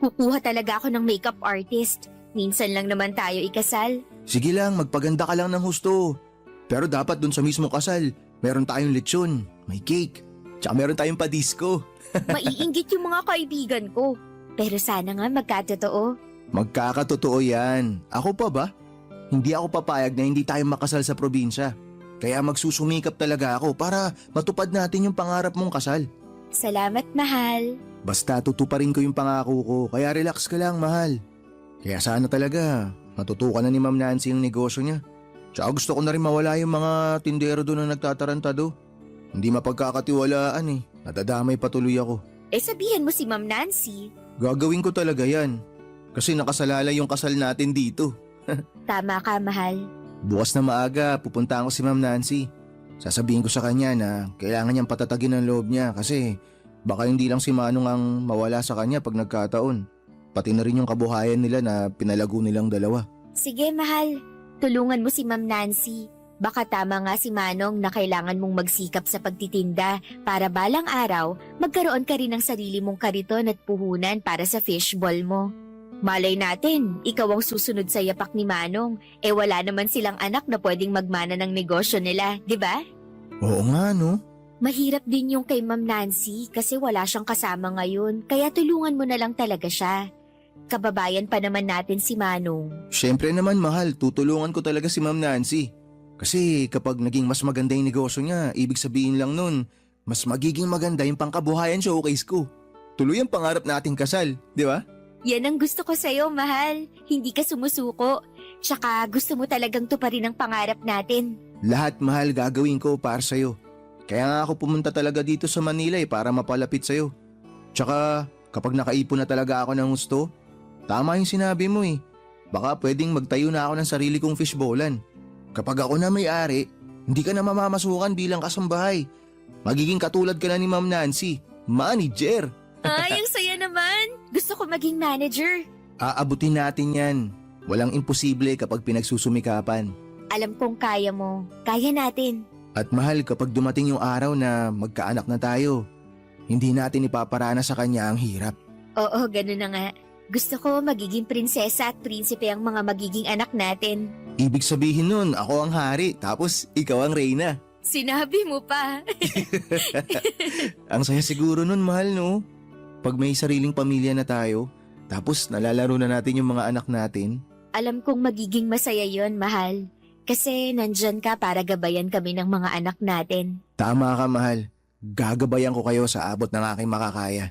Kukuha talaga ako ng makeup artist. Minsan lang naman tayo ikasal. Sige lang, magpaganda ka lang ng husto. Pero dapat dun sa mismo kasal, meron tayong lechon, may cake, tsaka meron tayong pa-disco. Maiinggit yung mga kaibigan ko. Pero sana nga magkatotoo. Magkakatotoo yan. Ako pa ba? Hindi ako papayag na hindi tayo makasal sa probinsya. Kaya magsusumikap talaga ako para matupad natin yung pangarap mong kasal. Salamat, mahal. Basta tutuparin ko yung pangako ko, kaya relax ka lang, mahal. Kaya sana talaga, matutukan na ni Ma'am Nancy yung negosyo niya. Tsaka gusto ko na rin mawala yung mga tindero doon na nagtatarantado. Hindi mapagkakatiwalaan eh. Natadamay patuloy ako. Sabihin mo si Ma'am Nancy. Gagawin ko talaga yan. Kasi nakasalalay yung kasal natin dito. Tama ka, mahal. Bukas na maaga, pupunta ako si Ma'am Nancy. Sasabihin ko sa kanya na kailangan niyang patatagin ang loob niya kasi baka hindi lang si Manong ang mawala sa kanya pag nagkataon. Pati na rin yung kabuhayan nila na pinalago nilang dalawa. Sige, mahal. Tulungan mo si Ma'am Nancy. Baka tama nga si Manong na kailangan mong magsikap sa pagtitinda para balang araw magkaroon ka rin ng sarili mong kariton at puhunan para sa fishball mo. Malay natin, ikaw ang susunod sa yapak ni Manong. Wala naman silang anak na pwedeng magmana ng negosyo nila, di ba? Oo nga no. Mahirap din yung kay Ma'am Nancy kasi wala siyang kasama ngayon, kaya tulungan mo na lang talaga siya. Kababayan pa naman natin si Manong. Siyempre naman mahal, tutulungan ko talaga si Ma'am Nancy. Kasi kapag naging mas maganda yung negosyo niya, ibig sabihin lang nun, mas magiging maganda yung pangkabuhayan showcase ko. Tuloy ang pangarap nating kasal, di ba? Yan ang gusto ko sa'yo, mahal. Hindi ka sumusuko. Tsaka gusto mo talagang tuparin ang pangarap natin. Lahat mahal gagawin ko para sa'yo. Kaya nga ako pumunta talaga dito sa Manila para mapalapit sa'yo. Tsaka kapag nakaipon na talaga ako ng gusto, tama yung sinabi mo eh. Baka pwedeng magtayo na ako ng sarili kong fishbowlan. Kapag ako na may-ari, hindi ka na mamamasukan bilang kasambahay. Magiging katulad ka na ni Ma'am Nancy, manager. Ay, ang saya naman. Gusto ko maging manager. Aabutin natin yan. Walang imposible kapag pinagsusumikapan. Alam kong kaya mo. Kaya natin. At mahal, kapag dumating yung araw na magkaanak na tayo, hindi natin ipaparana sa kanya ang hirap. Oo, ganun na nga. Gusto ko magiging prinsesa at prinsipe ang mga magiging anak natin. Ibig sabihin nun, ako ang hari, tapos ikaw ang reyna. Sinabi mo pa. Ang saya siguro nun, mahal, no? Pag may sariling pamilya na tayo, Tapos nalalaro na natin yung mga anak natin. Alam kong magiging masaya yon, mahal. Kasi nandyan ka para gabayan kami ng mga anak natin. Tama ka, mahal. Gagabayan ko kayo sa abot ng aking makakaya.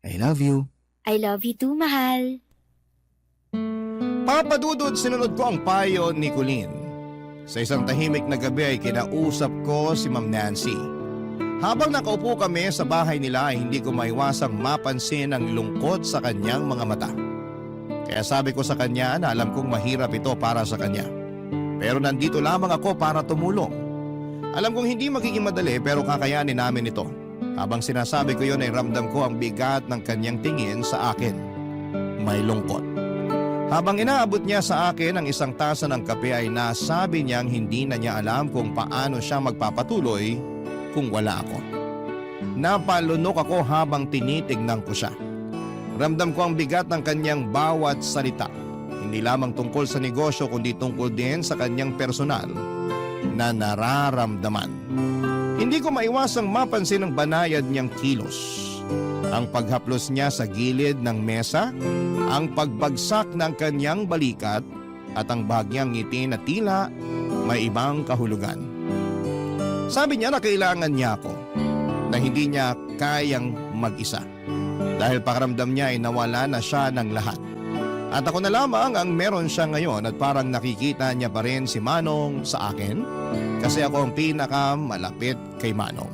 I love you. I love you too, mahal. Papadudod, sinunod ko ang payo ni Colleen. Sa isang tahimik na gabi ay kinausap ko si Ma'am Nancy. Habang nakaupo kami sa bahay nila ay hindi ko maiwasang mapansin ang lungkot sa kanyang mga mata. Kaya sabi ko sa kanya na alam kong mahirap ito para sa kanya. Pero nandito lamang ako para tumulong. Alam kong hindi magiging madali pero kakayanin namin ito. Habang sinasabi ko yun ay ramdam ko ang bigat ng kanyang tingin sa akin. May lungkot. Habang inaabot niya sa akin ang isang tasa ng kape ay nasabi niyang hindi na niya alam kung paano siya magpapatuloy kung wala ako. Napalunok ako habang tinitignan ko siya. Ramdam ko ang bigat ng kanyang bawat salita. Hindi lamang tungkol sa negosyo kundi tungkol din sa kanyang personal na nararamdaman. Hindi ko maiwasang mapansin ang banayad niyang kilos. Ang paghaplos niya sa gilid ng mesa, ang pagbagsak ng kanyang balikat at ang bahagyang ngiti na tila may ibang kahulugan. Sabi niya na kailangan niya ako, na hindi niya kayang mag-isa. Dahil pakiramdam niya ay nawala na siya ng lahat. At ako na lamang ang meron siya ngayon at parang nakikita niya pa rin si Manong sa akin kasi ako ang pinakamalapit kay Manong.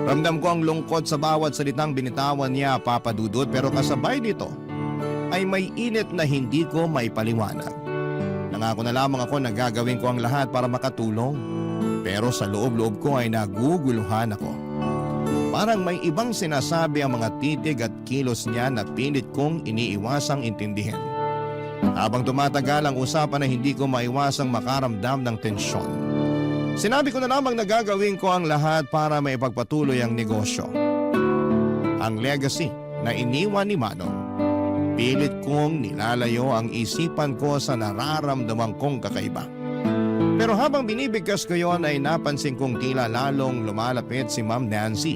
Ramdam ko ang lungkot sa bawat salitang binitawan niya, Papa Dudut, pero kasabay dito ay may init na hindi ko maipaliwanag. Nangako na lamang ako na gagawin ko ang lahat para makatulong. Pero sa loob-loob ko ay naguguluhan ako. Parang may ibang sinasabi ang mga titig at kilos niya na pilit kong iniiwasang intindihin. Habang tumatagal ang usapan ay hindi ko maiwasang makaramdam ng tensyon. Sinabi ko na lamang na gagawin ko ang lahat para maipagpatuloy ang negosyo. Ang legacy na iniwan ni Manong, pilit kong nilalayo ang isipan ko sa nararamdaman kong kakaiba. Pero habang binibigkas ko yon ay napansin kong tila lalong lumalapit si Ma'am Nancy.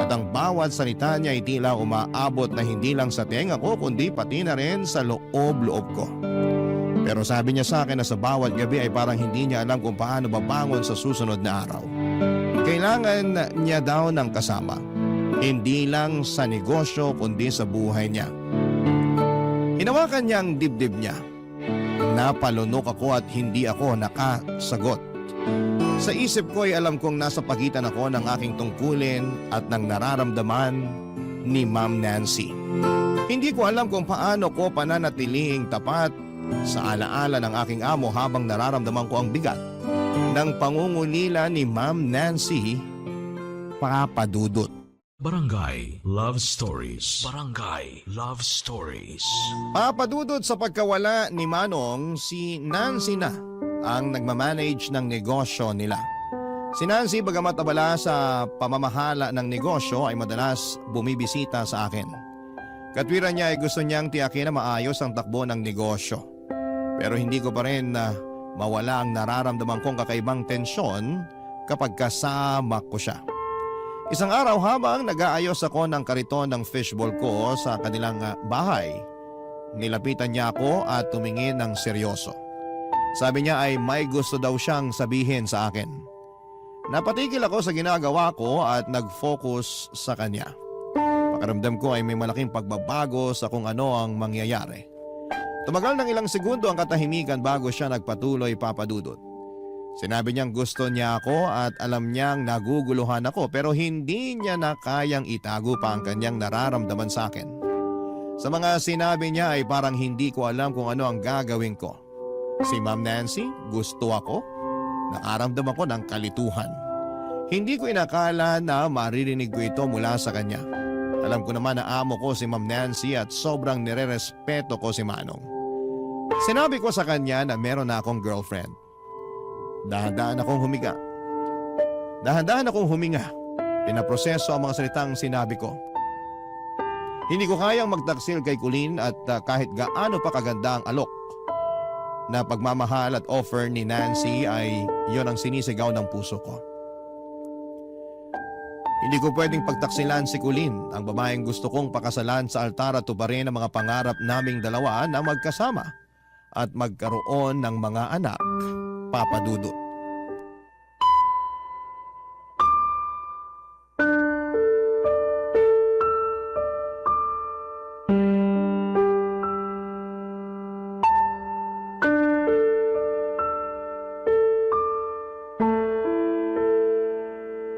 At ang bawat salita niya ay tila umaabot na hindi lang sa tenga ko kundi pati na rin sa loob-loob ko. Pero sabi niya sa akin na sa bawat gabi ay parang hindi niya alam kung paano babangon sa susunod na araw. Kailangan niya daw ng kasama. Hindi lang sa negosyo kundi sa buhay niya. Hinawakan niya ang dibdib niya. Napalunok ako at hindi ako nakasagot. Sa isip ko ay alam kong nasa pagitan ako ng aking tungkulin at ng nararamdaman ni Ma'am Nancy. Hindi ko alam kung paano ko pananatiling tapat sa alaala ng aking amo habang nararamdaman ko ang bigat ng pangungulila ni Ma'am Nancy, Papa Dudut. Barangay Love Stories. Barangay Love Stories. Papadudod sa pagkawala ni Manong, si Nancy na ang nagmamanage ng negosyo nila. Si Nancy, bagamat abala sa pamamahala ng negosyo, ay madalas bumibisita sa akin. Katwiran niya ay gusto niyang tiyakin na maayos ang takbo ng negosyo. Pero hindi ko pa rin mawala ang nararamdaman kong kakaibang tensyon kapag kasama ko siya. Isang araw habang nag-aayos ako ng kariton ng fishbowl ko sa kanilang bahay, nilapitan niya ako at tumingin ng seryoso. Sabi niya ay may gusto daw siyang sabihin sa akin. Napatigil ako sa ginagawa ko at nag-focus sa kanya. Pakiramdam ko ay may malaking pagbabago sa kung ano ang mangyayari. Tumagal ng ilang segundo ang katahimikan bago siya nagpatuloy, Papa Dudut. Sinabi niyang gusto niya ako at alam niyang naguguluhan ako pero hindi niya na kayang itago pa ang kanyang nararamdaman sa akin. Sa mga sinabi niya ay parang hindi ko alam kung ano ang gagawin ko. Si Ma'am Nancy, gusto ako? Nakaramdam ako ng kalituhan. Hindi ko inakala na maririnig ko ito mula sa kanya. Alam ko naman na amo ko si Ma'am Nancy at sobrang nirerespeto ko si Manong. Sinabi ko sa kanya na meron na akong girlfriend. Dahan-dahan akong humiga. Dahan-dahan akong huminga. Pinaproseso ang mga salitang sinabi ko. Hindi ko kayang magtaksil kay Colleen at kahit gaano pa kaganda ang alok na pagmamahal at offer ni Nancy ay yon ang sinisigaw ng puso ko. Hindi ko pwedeng pagtaksilan si Colleen, ang babaeng gusto kong pakasalan sa altar at tuparin ang mga pangarap naming dalawa na magkasama at magkaroon ng mga anak, Papa Dudut.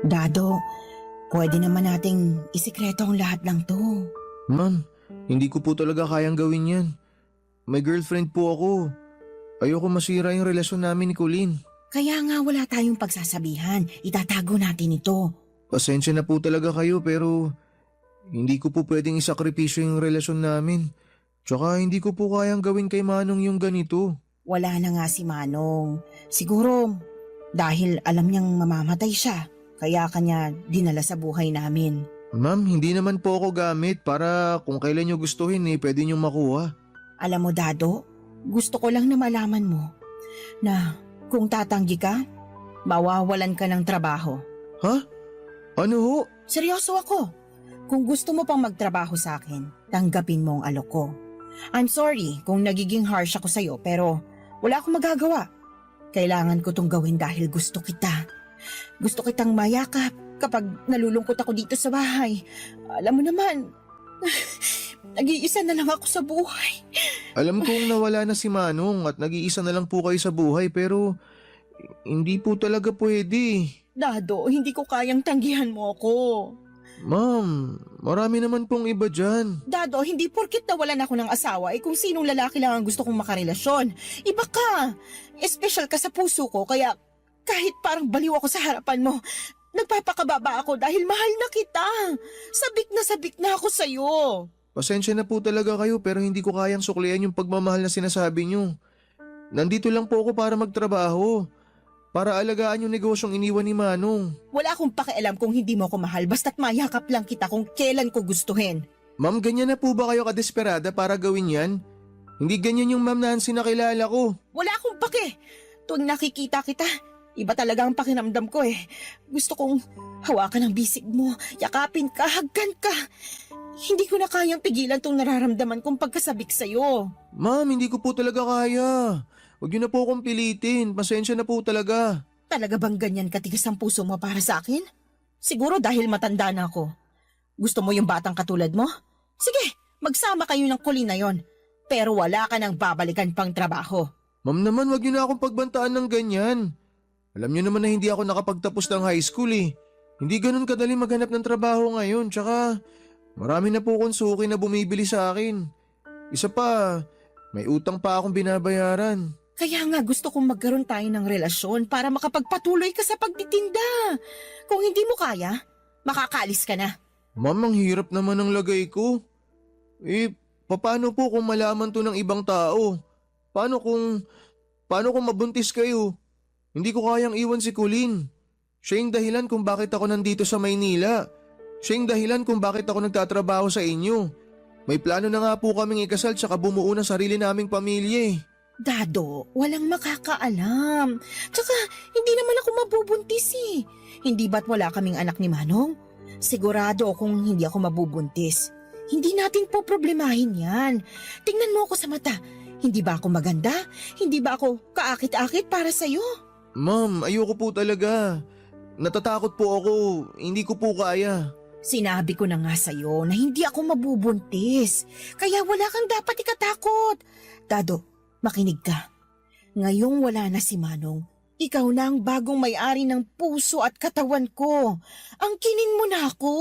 Dado, pwede naman nating isikreto ang lahat ng to. Ma'am, hindi ko po talaga kayang gawin yan. May girlfriend po ako. Ayoko masira yung relasyon namin ni Colleen. Kaya nga wala tayong pagsasabihan. Itatago natin ito. Pasensya na po talaga kayo pero hindi ko po pwedeng isakripisyo yung relasyon namin. Tsaka hindi ko po kayang gawin kay Manong yung ganito. Wala na nga si Manong. Siguro dahil alam niyang mamamatay siya. Kaya kanya dinala sa buhay namin. Ma'am, hindi naman po ako gamit para kung kailan nyo gustuhin pwede nyo makuha. Alam mo, Dado, gusto ko lang na malaman mo na kung tatanggi ka, mawawalan ka ng trabaho. Ha? Ano ho? Seryoso ako. Kung gusto mo pang magtrabaho sa akin, tanggapin mo ang alok ko. I'm sorry kung nagiging harsh ako sa'yo pero wala akong magagawa. Kailangan ko tong gawin dahil gusto kita. Gusto kitang mayakap kapag nalulungkot ako dito sa bahay. Alam mo naman, nag-iisa na lang ako sa buhay. Alam kong nawala na si Manong at nag-iisa na lang po kayo sa buhay pero hindi po talaga pwede. Dado, hindi ko kayang tanggihan mo ako. Ma'am, marami naman pong iba dyan. Dado, hindi porkit nawalan ako ng asawa kung sinong lalaki lang ang gusto kong makarelasyon. Iba ka. Espesyal ka sa puso ko kaya kahit parang baliw ako sa harapan mo, nagpapakababa ako dahil mahal na kita. Sabik na ako sa'yo. Pasensya na po talaga kayo pero hindi ko kayang suklian yung pagmamahal na sinasabi nyo. Nandito lang po ako para magtrabaho. Para alagaan yung negosyong iniwan ni Manong. Wala akong pakialam kung hindi mo ako mahal basta't mayakap lang kita kung kailan ko gustuhin. Ma'am, ganyan na po ba kayo kadesperada para gawin yan? Hindi ganyan yung Ma'am Nancy na kilala ko. Wala akong pake. Tuwing nakikita kita, iba talaga ang pakiramdam ko eh. Gusto kong hawakan ang bisig mo, yakapin ka, hagkan ka. Hindi ko na kayang pigilan tong nararamdaman kong pagkasabik sa'yo. Ma'am, hindi ko po talaga kaya. Huwag niyo na po akong pilitin. Pasensya na po talaga. Talaga bang ganyan katigas ang puso mo para sa akin? Siguro dahil matanda na ako. Gusto mo yung batang katulad mo? Sige, magsama kayo ng Colleen na yon. Pero wala ka nang babalikan pang trabaho. Ma'am naman, huwag niyo na akong pagbantaan ng ganyan. Alam niyo naman na hindi ako nakapagtapos ng high school eh. Hindi ganun kadali maghanap ng trabaho ngayon. Tsaka marami na po konsuki na bumibili sa akin. Isa pa, may utang pa akong binabayaran. Kaya nga gusto kong magkaroon tayo ng relasyon para makapagpatuloy ka sa pagtitinda. Kung hindi mo kaya, makakaalis ka na. Ma'am, ang hirap naman ng lagay ko. Paano po kung malaman to ng ibang tao? Paano kung mabuntis kayo? Hindi ko kayang iwan si Colleen. Siya yung dahilan kung bakit ako nandito sa Maynila. Siya yung dahilan kung bakit ako nagtatrabaho sa inyo. May plano na nga po kaming ikasal tsaka bumuo ng sarili naming pamilya eh. Dado, walang makakaalam. Tsaka, hindi naman ako mabubuntis eh. Hindi ba't wala kaming anak ni Manong? Sigurado kung hindi ako mabubuntis. Hindi natin po problemahin yan. Tingnan mo ako sa mata. Hindi ba ako maganda? Hindi ba ako kaakit-akit para sa'yo? Ma'am, ayoko po talaga. Natatakot po ako. Hindi ko po kaya. Sinabi ko na nga sa'yo na hindi ako mabubuntis. Kaya wala kang dapat ikatakot. Dado, makinig ka. Ngayong wala na si Manong, ikaw na ang bagong may-ari ng puso at katawan ko. Angkinin mo na ako.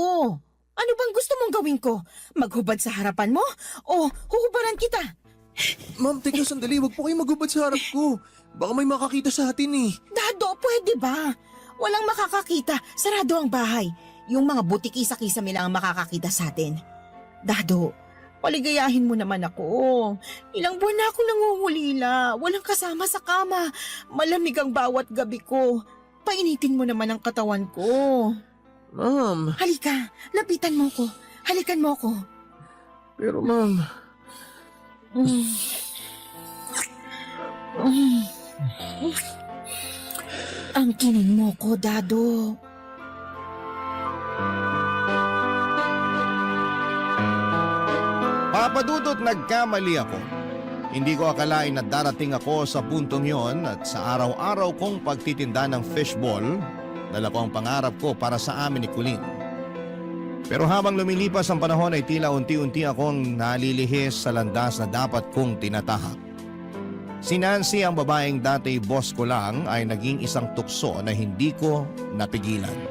Ano bang gusto mong gawin ko? Maghubad sa harapan mo? O huhubaran kita? Ma'am, teka sandali. Huwag po kayo magubad sa harap ko. Baka may makakita sa atin eh. Dado, pwede ba? Walang makakakita. Sarado ang bahay. Yung mga butiki-sa-kisame lang ang makakakita sa atin. Dado, paligayahin mo naman ako. Ilang buwan na akong nangungulila. Walang kasama sa kama. Malamig ang bawat gabi ko. Painitin mo naman ang katawan ko. Ma'am. Halika, lapitan mo ko. Halikan mo ko. Pero ma'am. Ang kinin mo ko, Dado. Papadudot, nagkamali ako. Hindi ko akalain na darating ako sa puntong yon at sa araw-araw kong pagtitinda ng fishball, dala ko ang pangarap ko para sa amin ni Colleen. Pero habang lumilipas ang panahon ay tila unti-unti akong nalilihis sa landas na dapat kong tinatahak. Si Nancy, ang babaeng dati boss ko lang, ay naging isang tukso na hindi ko napigilan.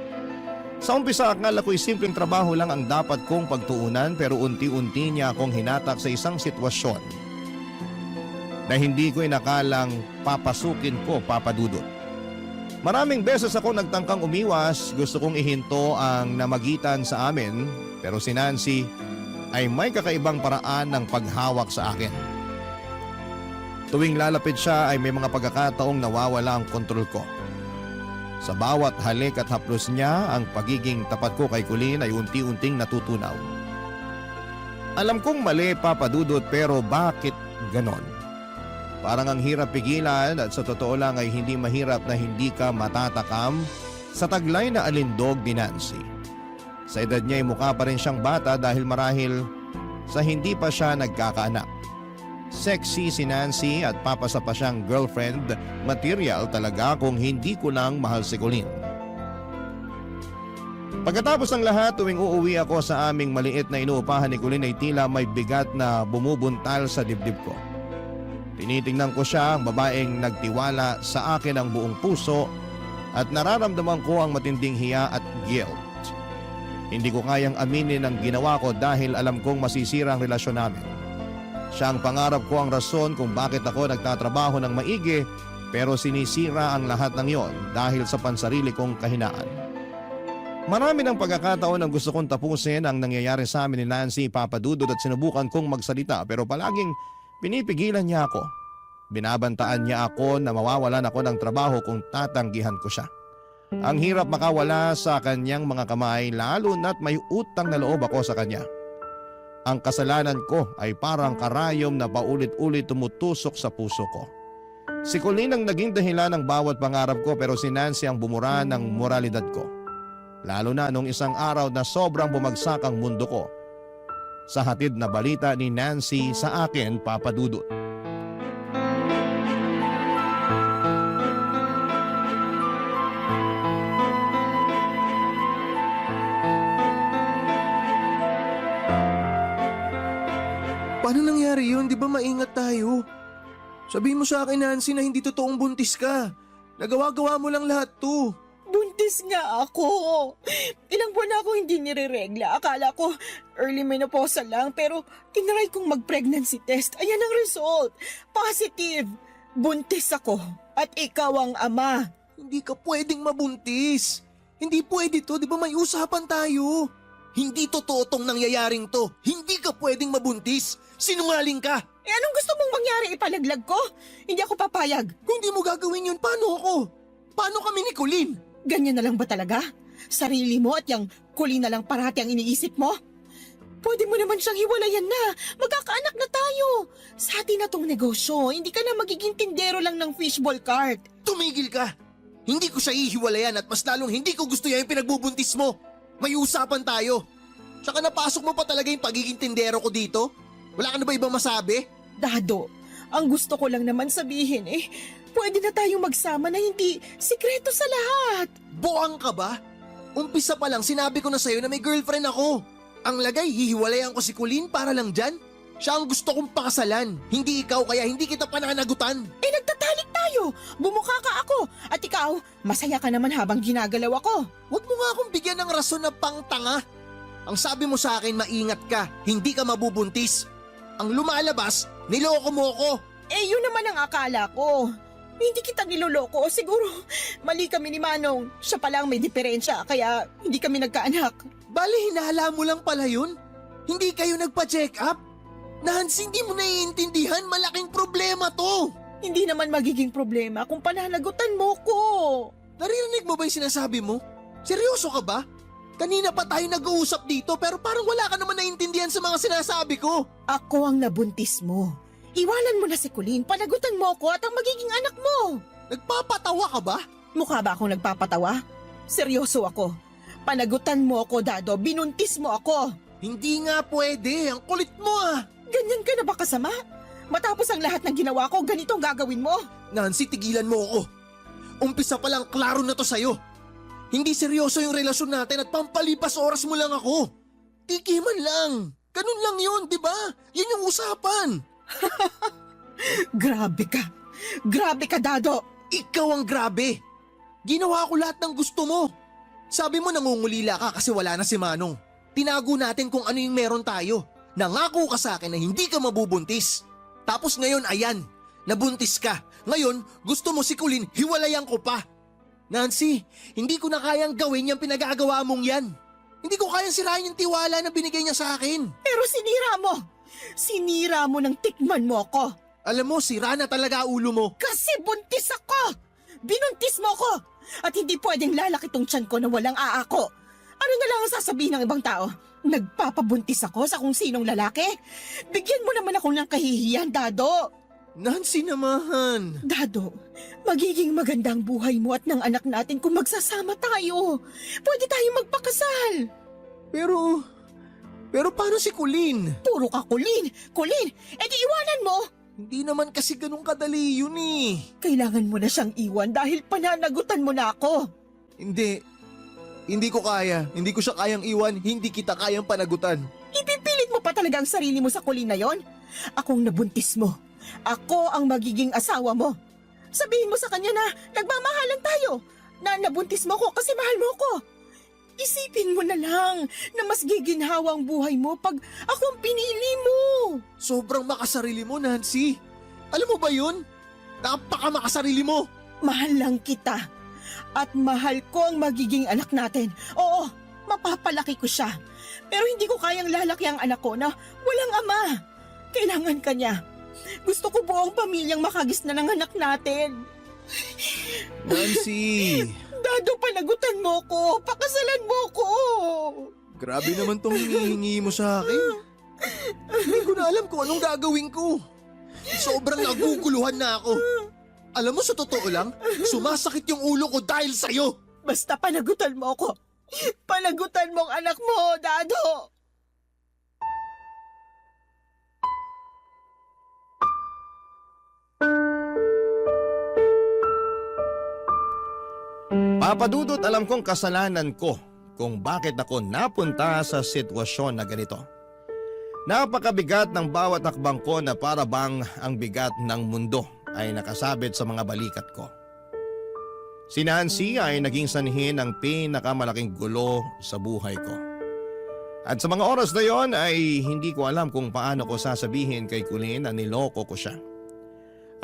Sa umpisa, akala ko'y simpleng trabaho lang ang dapat kong pagtuunan, pero unti-unti niya akong hinatak sa isang sitwasyon na hindi ko inakalang papasukin ko, Papadudot. Maraming beses ako nagtangkang umiwas, gusto kong ihinto ang namagitan sa amin, pero si Nancy ay may kakaibang paraan ng paghawak sa akin. Tuwing lalapit siya ay may mga pagkakataong nawawala ang kontrol ko. Sa bawat halik at haplos niya, ang pagiging tapat ko kay Colleen ay unti-unting natutunaw. Alam kong mali, Papadudot, pero bakit ganon? Parang ang hirap pigilan at sa totoo lang ay hindi mahirap na hindi ka matatakam sa taglay na alindog ni Nancy. Sa edad niya ay mukha pa rin siyang bata dahil marahil sa hindi pa siya nagkakaanak. Sexy si Nancy at papasa pa siyang girlfriend material talaga kung hindi ko lang mahal si Colleen. Pagkatapos ng lahat, tuwing uuwi ako sa aming maliit na inuupahan ni Colleen ay tila may bigat na bumubuntal sa dibdib ko. Tinitingnan ko siya, ang babaeng nagtiwala sa akin ang buong puso at nararamdaman ko ang matinding hiya at guilt. Hindi ko kayang aminin ang ginawa ko dahil alam kong masisira ang relasyon namin. Siya ang pangarap ko, ang rason kung bakit ako nagtatrabaho ng maigi, pero sinisira ang lahat ng yon dahil sa pansarili kong kahinaan. Marami ng pagkakataon ang gusto kong tapusin ang nangyayari sa amin ni Nancy, Papadudod, at sinubukan kong magsalita pero palaging pinipigilan niya ako. Binabantaan niya ako na mawawalan ako ng trabaho kung tatanggihan ko siya. Ang hirap makawala sa kanyang mga kamay lalo na't may utang na loob ako sa kanya. Ang kasalanan ko ay parang karayom na paulit-ulit tumutusok sa puso ko. Si Colleen ang naging dahilan ng bawat pangarap ko, pero si Nancy ang bumura ng moralidad ko. Lalo na nung isang araw na sobrang bumagsak ang mundo ko sa hatid na balita ni Nancy sa akin, Papadudot. Paano nangyari yun? Di ba maingat tayo? Sabihin mo sa akin, Nancy, na hindi totoong buntis ka. Nagawa-gawa mo lang lahat to. Buntis nga ako. Ilang buwan na ako hindi nireregla. Akala ko early menopausal lang, pero tinry kong mag-pregnancy test. Ayan ang result. Positive. Buntis ako. At ikaw ang ama. Hindi ka pwedeng mabuntis. Hindi pwede to, di ba may usapan tayo? Hindi totoo tong nangyayaring to. Hindi ka pwedeng mabuntis. Sinungaling ka. Eh anong gusto mong mangyari? Ipalaglag ko? Hindi ako papayag. Kung di mo gagawin yun, paano ako? Paano kami ni Colleen? Ganyan na lang ba talaga? Sarili mo at yung Colleen na lang parati ang iniisip mo? Pwede mo naman siyang hiwalayan na. Magkakaanak na tayo. Sa atin na tong negosyo. Hindi ka na magiging tindero lang ng fishball cart. Tumigil ka. Hindi ko siya ihiwalayan at mas lalong hindi ko gusto yan yung pinagbubuntis mo. May usapan tayo. Tsaka napasok mo pa talaga yung pagiging tindero ko dito? Wala ka na ba ibang masabi? Dado, ang gusto ko lang naman sabihin pwede na tayong magsama na hindi sikreto sa lahat. Buang ka ba? Umpisa pa lang sinabi ko na sa'yo na may girlfriend ako. Ang lagay, hihiwalayan ko si Colleen para lang dyan? Siya ang gusto kong pakasalan. Hindi ikaw, kaya hindi kita pananagutan. Nagtatalik tayo. Bumukha ka ako. At ikaw, masaya ka naman habang ginagalaw ako. Huwag mo nga akong bigyan ng rason na pangtanga. Ang sabi mo sa akin, maingat ka, hindi ka mabubuntis. Ang lumalabas, niloko mo ko. Yun naman ang akala ko. Hindi kita niloloko. Siguro, mali kami ni Manong. Siya palang may diferensya, kaya hindi kami nagkaanak. Bali, hinala mo lang pala yun? Hindi kayo nagpa-check up? Nancy, hindi mo naiintindihan, malaking problema to. Hindi naman magiging problema kung pananagutan mo ko. Naririnig mo ba yung sinasabi mo? Seryoso ka ba? Kanina pa tayo nag-uusap dito pero parang wala ka naman naiintindihan sa mga sinasabi ko. Ako ang nabuntis mo. Iwanan mo na si Colleen, panagutan mo ko at ang magiging anak mo. Nagpapatawa ka ba? Mukha ba akong nagpapatawa? Seryoso ako. Panagutan mo ako, Dado. Binuntis mo ako. Hindi nga pwede, ang kulit mo ah. Ganyan ka na ba kasama? Matapos ang lahat ng ginawa ko, ganito ang gagawin mo? Nancy, tigilan mo ako. Umpisa pa lang klaro na to sa'yo. Hindi seryoso yung relasyon natin at pampalipas oras mo lang ako. Tikiman lang. Ganun lang yun, di ba? Yun yung usapan. Grabe ka. Grabe ka, Dado. Ikaw ang grabe. Ginawa ko lahat ng gusto mo. Sabi mo nangungulila ka kasi wala na si Manong. Tinago natin kung ano yung meron tayo. Nangako ka sa akin na hindi ka mabubuntis. Tapos ngayon ayan, nabuntis ka. Ngayon, gusto mo si Colleen, hiwalayan ko pa. Nancy, hindi ko na kayang gawin yung pinagagawa mong yan. Hindi ko kayang sirain yung tiwala na binigay niya sa akin. Pero sinira mo. Sinira mo nang tikman mo ako. Alam mo, sira na talaga ulo mo. Kasi buntis ako. Binuntis mo ako. At hindi pwedeng lalaki tong tiyan ko na walang aako. Ano na lang ang sasabihin ng ibang tao? Nagpapabuntis ako sa kung sinong lalaki? Bigyan mo naman ako ng kahihiyan, Dado. Nancy naman. Dado, magiging magandang buhay mo at ng anak natin kung magsasama tayo. Pwede tayong magpakasal. Pero paano si Colleen? Puro ka Colleen. Colleen, edi iwanan mo. Hindi naman kasi ganun kadali yun eh. Kailangan mo na siyang iwan dahil pananagutan mo na ako. Hindi ko kaya. Hindi ko siya kayang iwan. Hindi kita kayang panagutan. Ipipilit mo pa talaga ang sarili mo sa Colleen na yon? Akong nabuntis mo. Ako ang magiging asawa mo. Sabihin mo sa kanya na nagmamahalan tayo. Na nabuntis mo ko kasi mahal mo ko. Isipin mo na lang na mas giginhawa ang buhay mo pag ako ang pinili mo. Sobrang makasarili mo, Nancy. Alam mo ba yun? Napaka makasarili mo. Mahal lang kita. At mahal ko ang magiging anak natin. Oo, mapapalaki ko siya. Pero hindi ko kayang lalaki ang anak ko na walang ama. Kailangan ka niya. Gusto ko buong pamilyang makagisna ng anak natin. Nancy. Dado, panagutan mo ko. Pakasalan mo ko. Grabe naman tong hinihingi mo sa akin. Hindi ko na alam kung anong gagawin ko. Sobrang naguguluhan na ako. Alam mo, sa totoo lang, sumasakit yung ulo ko dahil sa'yo. Basta panagutan mo ko. Panagutan mo ang anak mo, Dado. Papadudot, alam kong kasalanan ko kung bakit ako napunta sa sitwasyon na ganito. Napakabigat ng bawat hakbang ko na para bang ang bigat ng mundo ay nakasabit sa mga balikat ko. Si Nancy ay naging sanhi ng pinakamalaking gulo sa buhay ko. At sa mga oras na yon ay hindi ko alam kung paano ko sasabihin kay Colleen na niloko ko siya.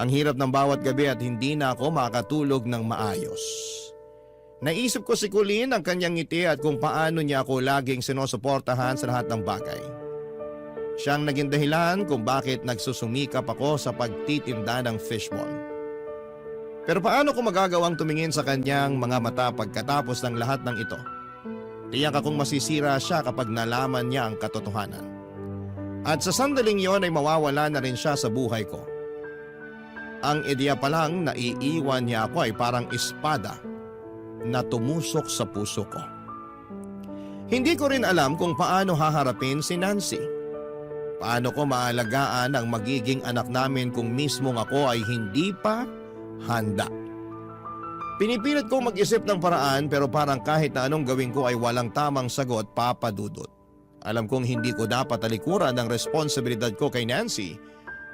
Ang hirap ng bawat gabi at hindi na ako makatulog ng maayos. Naisip ko si Colleen, ang kanyang ngiti at kung paano niya ako laging sinusuportahan sa lahat ng bagay. Siyang naging dahilan kung bakit nagsusumikap ako sa pagtitinda ng fishball. Pero paano ko magagawang tumingin sa kanyang mga mata pagkatapos ng lahat ng ito? Tiyak akong masisira siya kapag nalaman niya ang katotohanan. At sa sandaling yon ay mawawala na rin siya sa buhay ko. Ang ideya pa lang na iiwan niya ako ay parang espada na tumusok sa puso ko. Hindi ko rin alam kung paano haharapin si Nancy. Paano ko maalagaan ang magiging anak namin kung mismong ako ay hindi pa handa. Pinipilit ko mag-isip ng paraan pero parang kahit na anong gawin ko ay walang tamang sagot, Papa Dudut. Alam kong hindi ko dapat talikuran ang responsibilidad ko kay Nancy,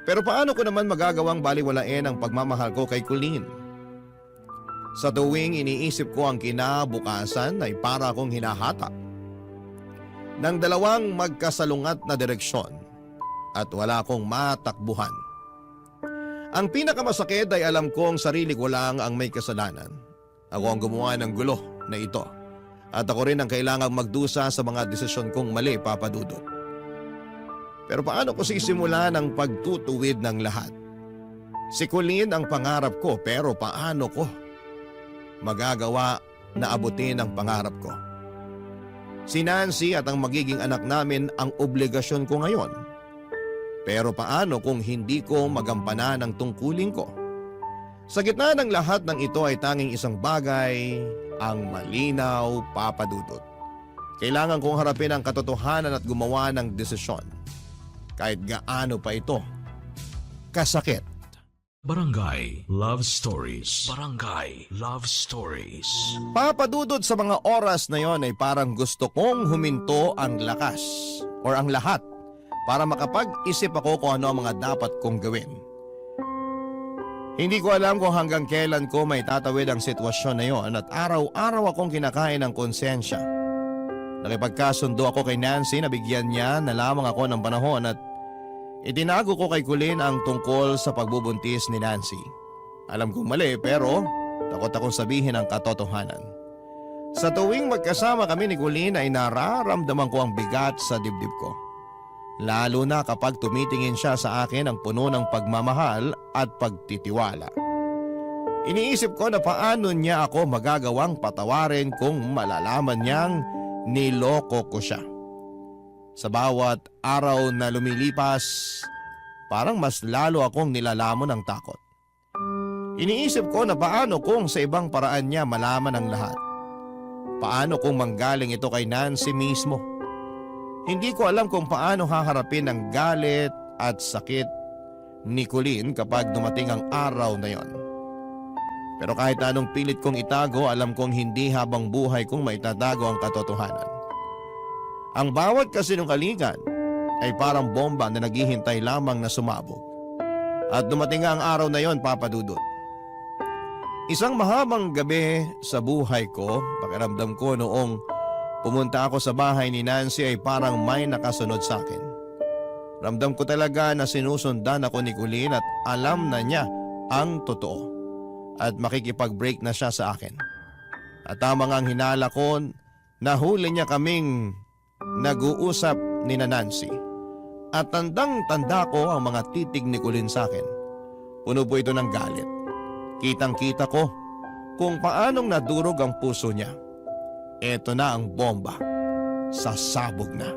pero paano ko naman magagawang baliwalain ang pagmamahal ko kay Colleen? Sa tuwing iniisip ko ang kinabukasan ay para akong hinahatak ng dalawang magkasalungat na direksyon at wala akong matakbuhan. Ang pinakamasakit ay alam kong sarili ko lang ang may kasalanan. Ako ang gumawa ng gulo na ito at ako rin ang kailangang magdusa sa mga desisyon kong mali, Papa Dudut. Pero paano ko sisimulan ang pagtutuwid ng lahat? Si Colleen ang pangarap ko pero paano ko magagawa na abutin ang pangarap ko? Si Nancy at ang magiging anak namin ang obligasyon ko ngayon. Pero paano kung hindi ko magampanan ang tungkulin ko? Sa gitna ng lahat ng ito ay tanging isang bagay ang malinaw, Papa Dudut. Kailangan kong harapin ang katotohanan at gumawa ng desisyon. kahit gaano pa ito kasakit. Barangay Love Stories. Barangay Love Stories. Papadudod sa mga oras na yon ay parang gusto kong huminto ang lakas or ang lahat para makapag-isip ako kung ano ang mga dapat kong gawin. Hindi ko alam kung hanggang kailan ko may tatawid ang sitwasyon na yon at araw-araw akong kinakain ng konsensya. Nakipagkasundo ako kay Nancy na bigyan niya na lamang ako ng panahon at itinago ko kay Colleen ang tungkol sa pagbubuntis ni Nancy. Alam kong mali pero takot akong sabihin ang katotohanan. Sa tuwing magkasama kami ni Colleen ay nararamdaman ko ang bigat sa dibdib ko. Lalo na kapag tumitingin siya sa akin ang puno ng pagmamahal at pagtitiwala. Iniisip ko na paano niya ako magagawang patawarin kung malalaman niyang niloko ko siya. Sa bawat araw na lumilipas, parang mas lalo akong nilalamon ng takot. Iniisip ko na paano kung sa ibang paraan niya malaman ang lahat. Paano kung manggaling ito kay Nancy mismo? Hindi ko alam kung paano haharapin ang galit at sakit ni Colleen kapag dumating ang araw na yon. Pero kahit anong pilit kong itago, alam kong hindi habang buhay kong maitatago ang katotohanan. Ang bawat kasinungalingan ay parang bomba na naghihintay lamang na sumabog. At dumating nga ang araw na yon, Papa Dudut. Isang mahabang gabi sa buhay ko, pakiramdam ko noong pumunta ako sa bahay ni Nancy ay parang may nakasunod sa akin. Ramdam ko talaga na sinusundan ako ni Colleen at alam na niya ang totoo. At makikipag-break na siya sa akin. At tamang ang hinala ko, nahuli niya kaming nag-uusap ni Nancy. At tandang-tanda ko ang mga titig ni Colleen sa akin. Puno po ito ng galit. Kitang-kita ko kung paanong nadurog ang puso niya. Eto na ang bomba. Sasabog na.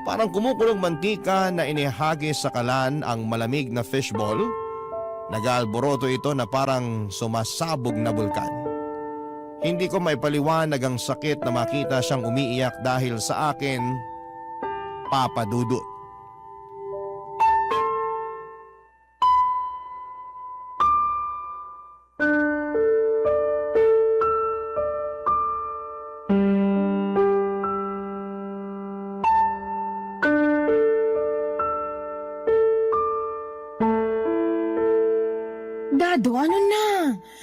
Parang kumukulong mantika na inihagis sa kalan ang malamig na fishball. Nag-aalboroto ito na parang sumasabog na bulkan. Hindi ko maipaliwanag ang sakit na makita siyang umiiyak dahil sa akin, Papa Dudut. Dado, ano na?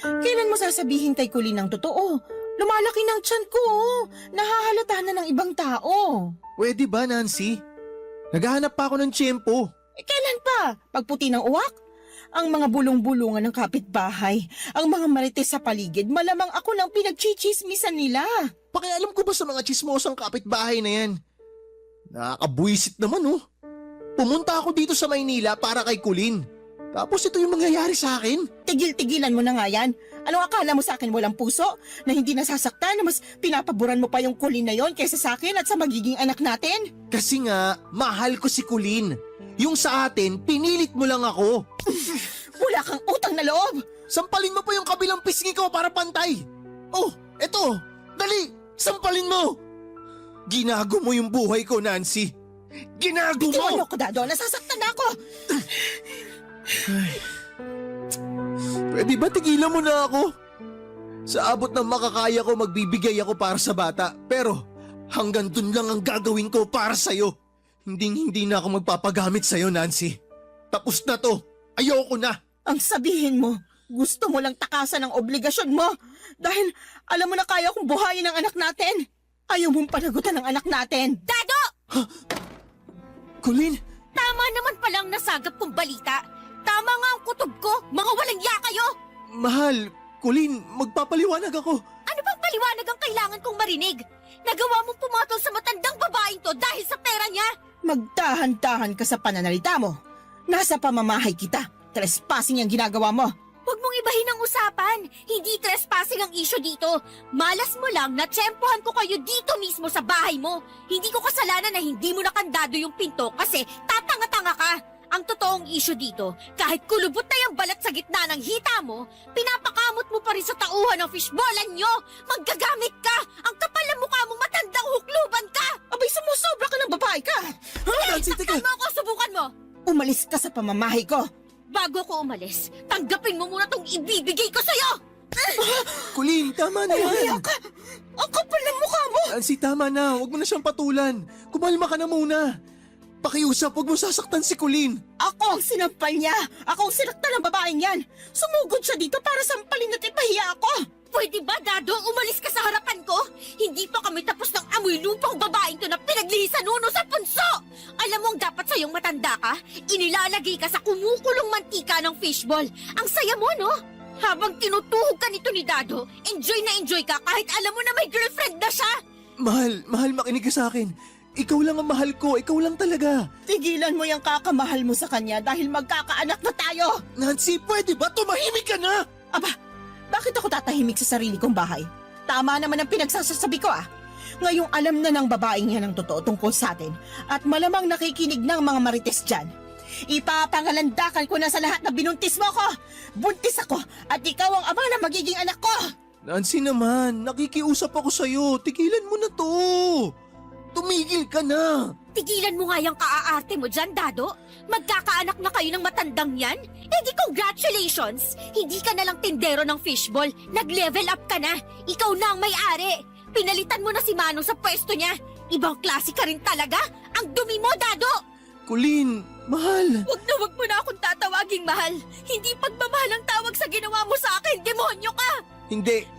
Kailan mo sasabihin kay Colleen ang totoo? Lumalaki ng tiyan ko, oh. Nahahalata na ng ibang tao. Pwede ba, Nancy? Naghahanap pa ako ng tiyempo. Kailan pa? Pagputi ng uwak? Ang mga bulong-bulungan ng kapitbahay, ang mga marites sa paligid, malamang ako lang pinagchichismisan nila. Pakialam ko ba sa mga chismosang kapitbahay na yan? Nakakabuisit naman, oh. Pumunta ako dito sa Maynila para kay Colleen. Tapos ito yung mangyayari sa akin? Tigil-tigilan mo na nga yan. Anong akala mo sa akin walang puso? Na hindi nasasaktan na mas pinapaboran mo pa yung Colleen na yon kaysa sa akin at sa magiging anak natin? Kasi nga, mahal ko si Colleen. Yung sa atin, pinilit mo lang ako. Wala kang utang na loob! Sampalin mo pa yung kabilang pisngi ko para pantay. Oh, eto, dali, sampalin mo. Ginago mo yung buhay ko, Nancy. Ginago Bitiwan mo! mo ko, Dado. Nasasaktan na ako! Pwede ba tigilan mo na ako? Sa abot ng makakaya ko, magbibigay ako para sa bata. Pero hanggang dun lang ang gagawin ko para sa'yo. Hindi na ako magpapagamit sa'yo, Nancy. Tapos na to. Ayoko na. Ang sabihin mo, gusto mo lang takasan ang obligasyon mo dahil alam mo na kaya kong buhayin ang anak natin. Ayaw mong panagutan ang anak natin. Dado! Colleen, Tama naman palang nasagap kong balita. Tama nga ang kutob ko. Mga walang ya kayo. mahal. Colleen, magpapaliwanag ako. Ano bang paliwanag ang kailangan kong marinig? Nagawa mong pumatol sa matandang babaeng to dahil sa pera niya. Magdahan-dahan ka sa pananalita mo. Nasa pamamahay kita. Trespassing ang ginagawa mo. Huwag mong ibahin ang usapan. Hindi trespassing ang issue dito. Malas mo lang na tsempohan ko kayo dito mismo sa bahay mo. Hindi ko kasalanan na hindi mo nakandado yung pinto kasi tatanga-tanga ka. Ang totoong issue dito, kahit kulubot na yung balat sa gitna ng hita mo, pinapakamot mo pa rin sa tauhan ng fishballan nyo. Maggagamit ka! Ang kapal ng mukha mong matandang hukluban ka! Abay sumusobra ka ng babae ka! Nancy, teka! Tama ako, subukan mo! Umalis ka sa pamamahay ko! Bago ko umalis, tanggapin mo muna tong ibibigay ko sa'yo! Colleen, tama na Kaya yan! ka! Ang kapal ng mukha mo! Nancy, tama na. Huwag mo na siyang patulan. Kumalma ka na muna. Pakiusap, huwag mo sasaktan si Colleen. Ako ang sinampal niya! Ako ang sinaktan ng babaeng yan! Sumugod siya dito para sampalin at ipahiya ako! Pwede ba, Dado, umalis ka sa harapan ko? Hindi pa kami tapos ng amoy lupang babaeng to na pinaglihisan uno sa punso! Alam mo ang dapat sa'yong matanda ka? Inilalagay ka sa kumukulong mantika ng fishball. Ang saya mo, no? Habang tinutuhog ka nito ni Dado, enjoy na enjoy ka kahit alam mo na may girlfriend na siya! Mahal, makinig ka sa akin. Ikaw lang ang mahal ko, ikaw lang talaga. Tigilan mo yung kakamahal mo sa kanya dahil magkakaanak na tayo! Nancy, pwede ba? Tumahimik ka na! Aba, bakit ako tatahimik sa sarili kong bahay? Tama naman ang pinagsasabi ko ah. Ngayong alam na ng babaeng yan ang totoo tungkol sa atin at malamang nakikinig ng mga marites dyan. Ipapangalandakan ko na sa lahat na binuntis mo ko! Buntis ako at ikaw ang ama na magiging anak ko! Nancy naman, nakikiusap ako sa'yo. Tigilan mo na to. Tumigil ka na. Tigilan mo nga yung kaaarte mo dyan, Dado. Magkakaanak na kayo ng matandang yan? Eh di congratulations! Hindi ka na lang tindero ng fishball. Nag-level up ka na. Ikaw na ang may-ari. Pinalitan mo na si Manong sa pwesto niya. Ibang klase ka rin talaga. Ang dumi mo, Dado! Colleen, mahal. Wag mo na akong tatawaging mahal. Hindi pagmamahal ang tawag sa ginawa mo sa akin. Demonyo ka!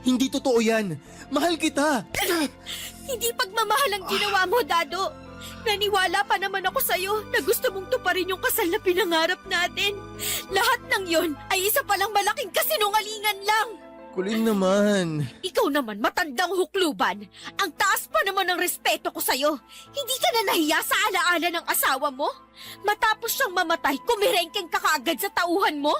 Hindi totoo yan. Mahal kita. Hindi pagmamahal ang ginawa mo, Dado. Naniwala pa naman ako sa'yo na gusto mong tuparin yung kasal na pinangarap natin. Lahat ng yon ay isa palang malaking kasinungalingan lang. Colleen naman. Ikaw naman, matandang hukluban. Ang taas pa naman ng respeto ko sa'yo. Hindi ka na nahiya sa alaala ng asawa mo? Matapos siyang mamatay, kumirengkeng ka kaagad sa tauhan mo?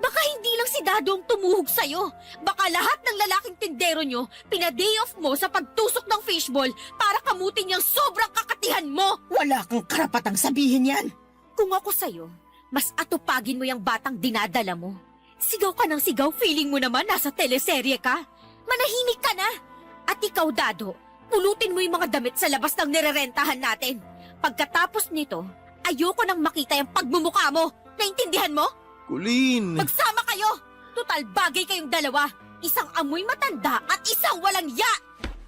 Baka hindi lang si Dado ang tumuhog sa'yo. Baka lahat ng lalaking tindero nyo, pina-day off mo sa pagtusok ng fishball para kamutin niyang sobrang kakatihan mo. Wala kang karapatang sabihin yan! Kung ako sa'yo, mas atupagin mo yung batang dinadala mo. Sigaw ka ng sigaw, feeling mo naman nasa teleserye ka. Manahimik ka na. At ikaw, Dado, pulutin mo yung mga damit sa labas ng nirerentahan natin. Pagkatapos nito, ayoko nang makita yung pagmumukha mo. Naintindihan mo? Colleen. Magsama kayo! Total bagay kayong dalawa. Isang amoy matanda at isang walang ya!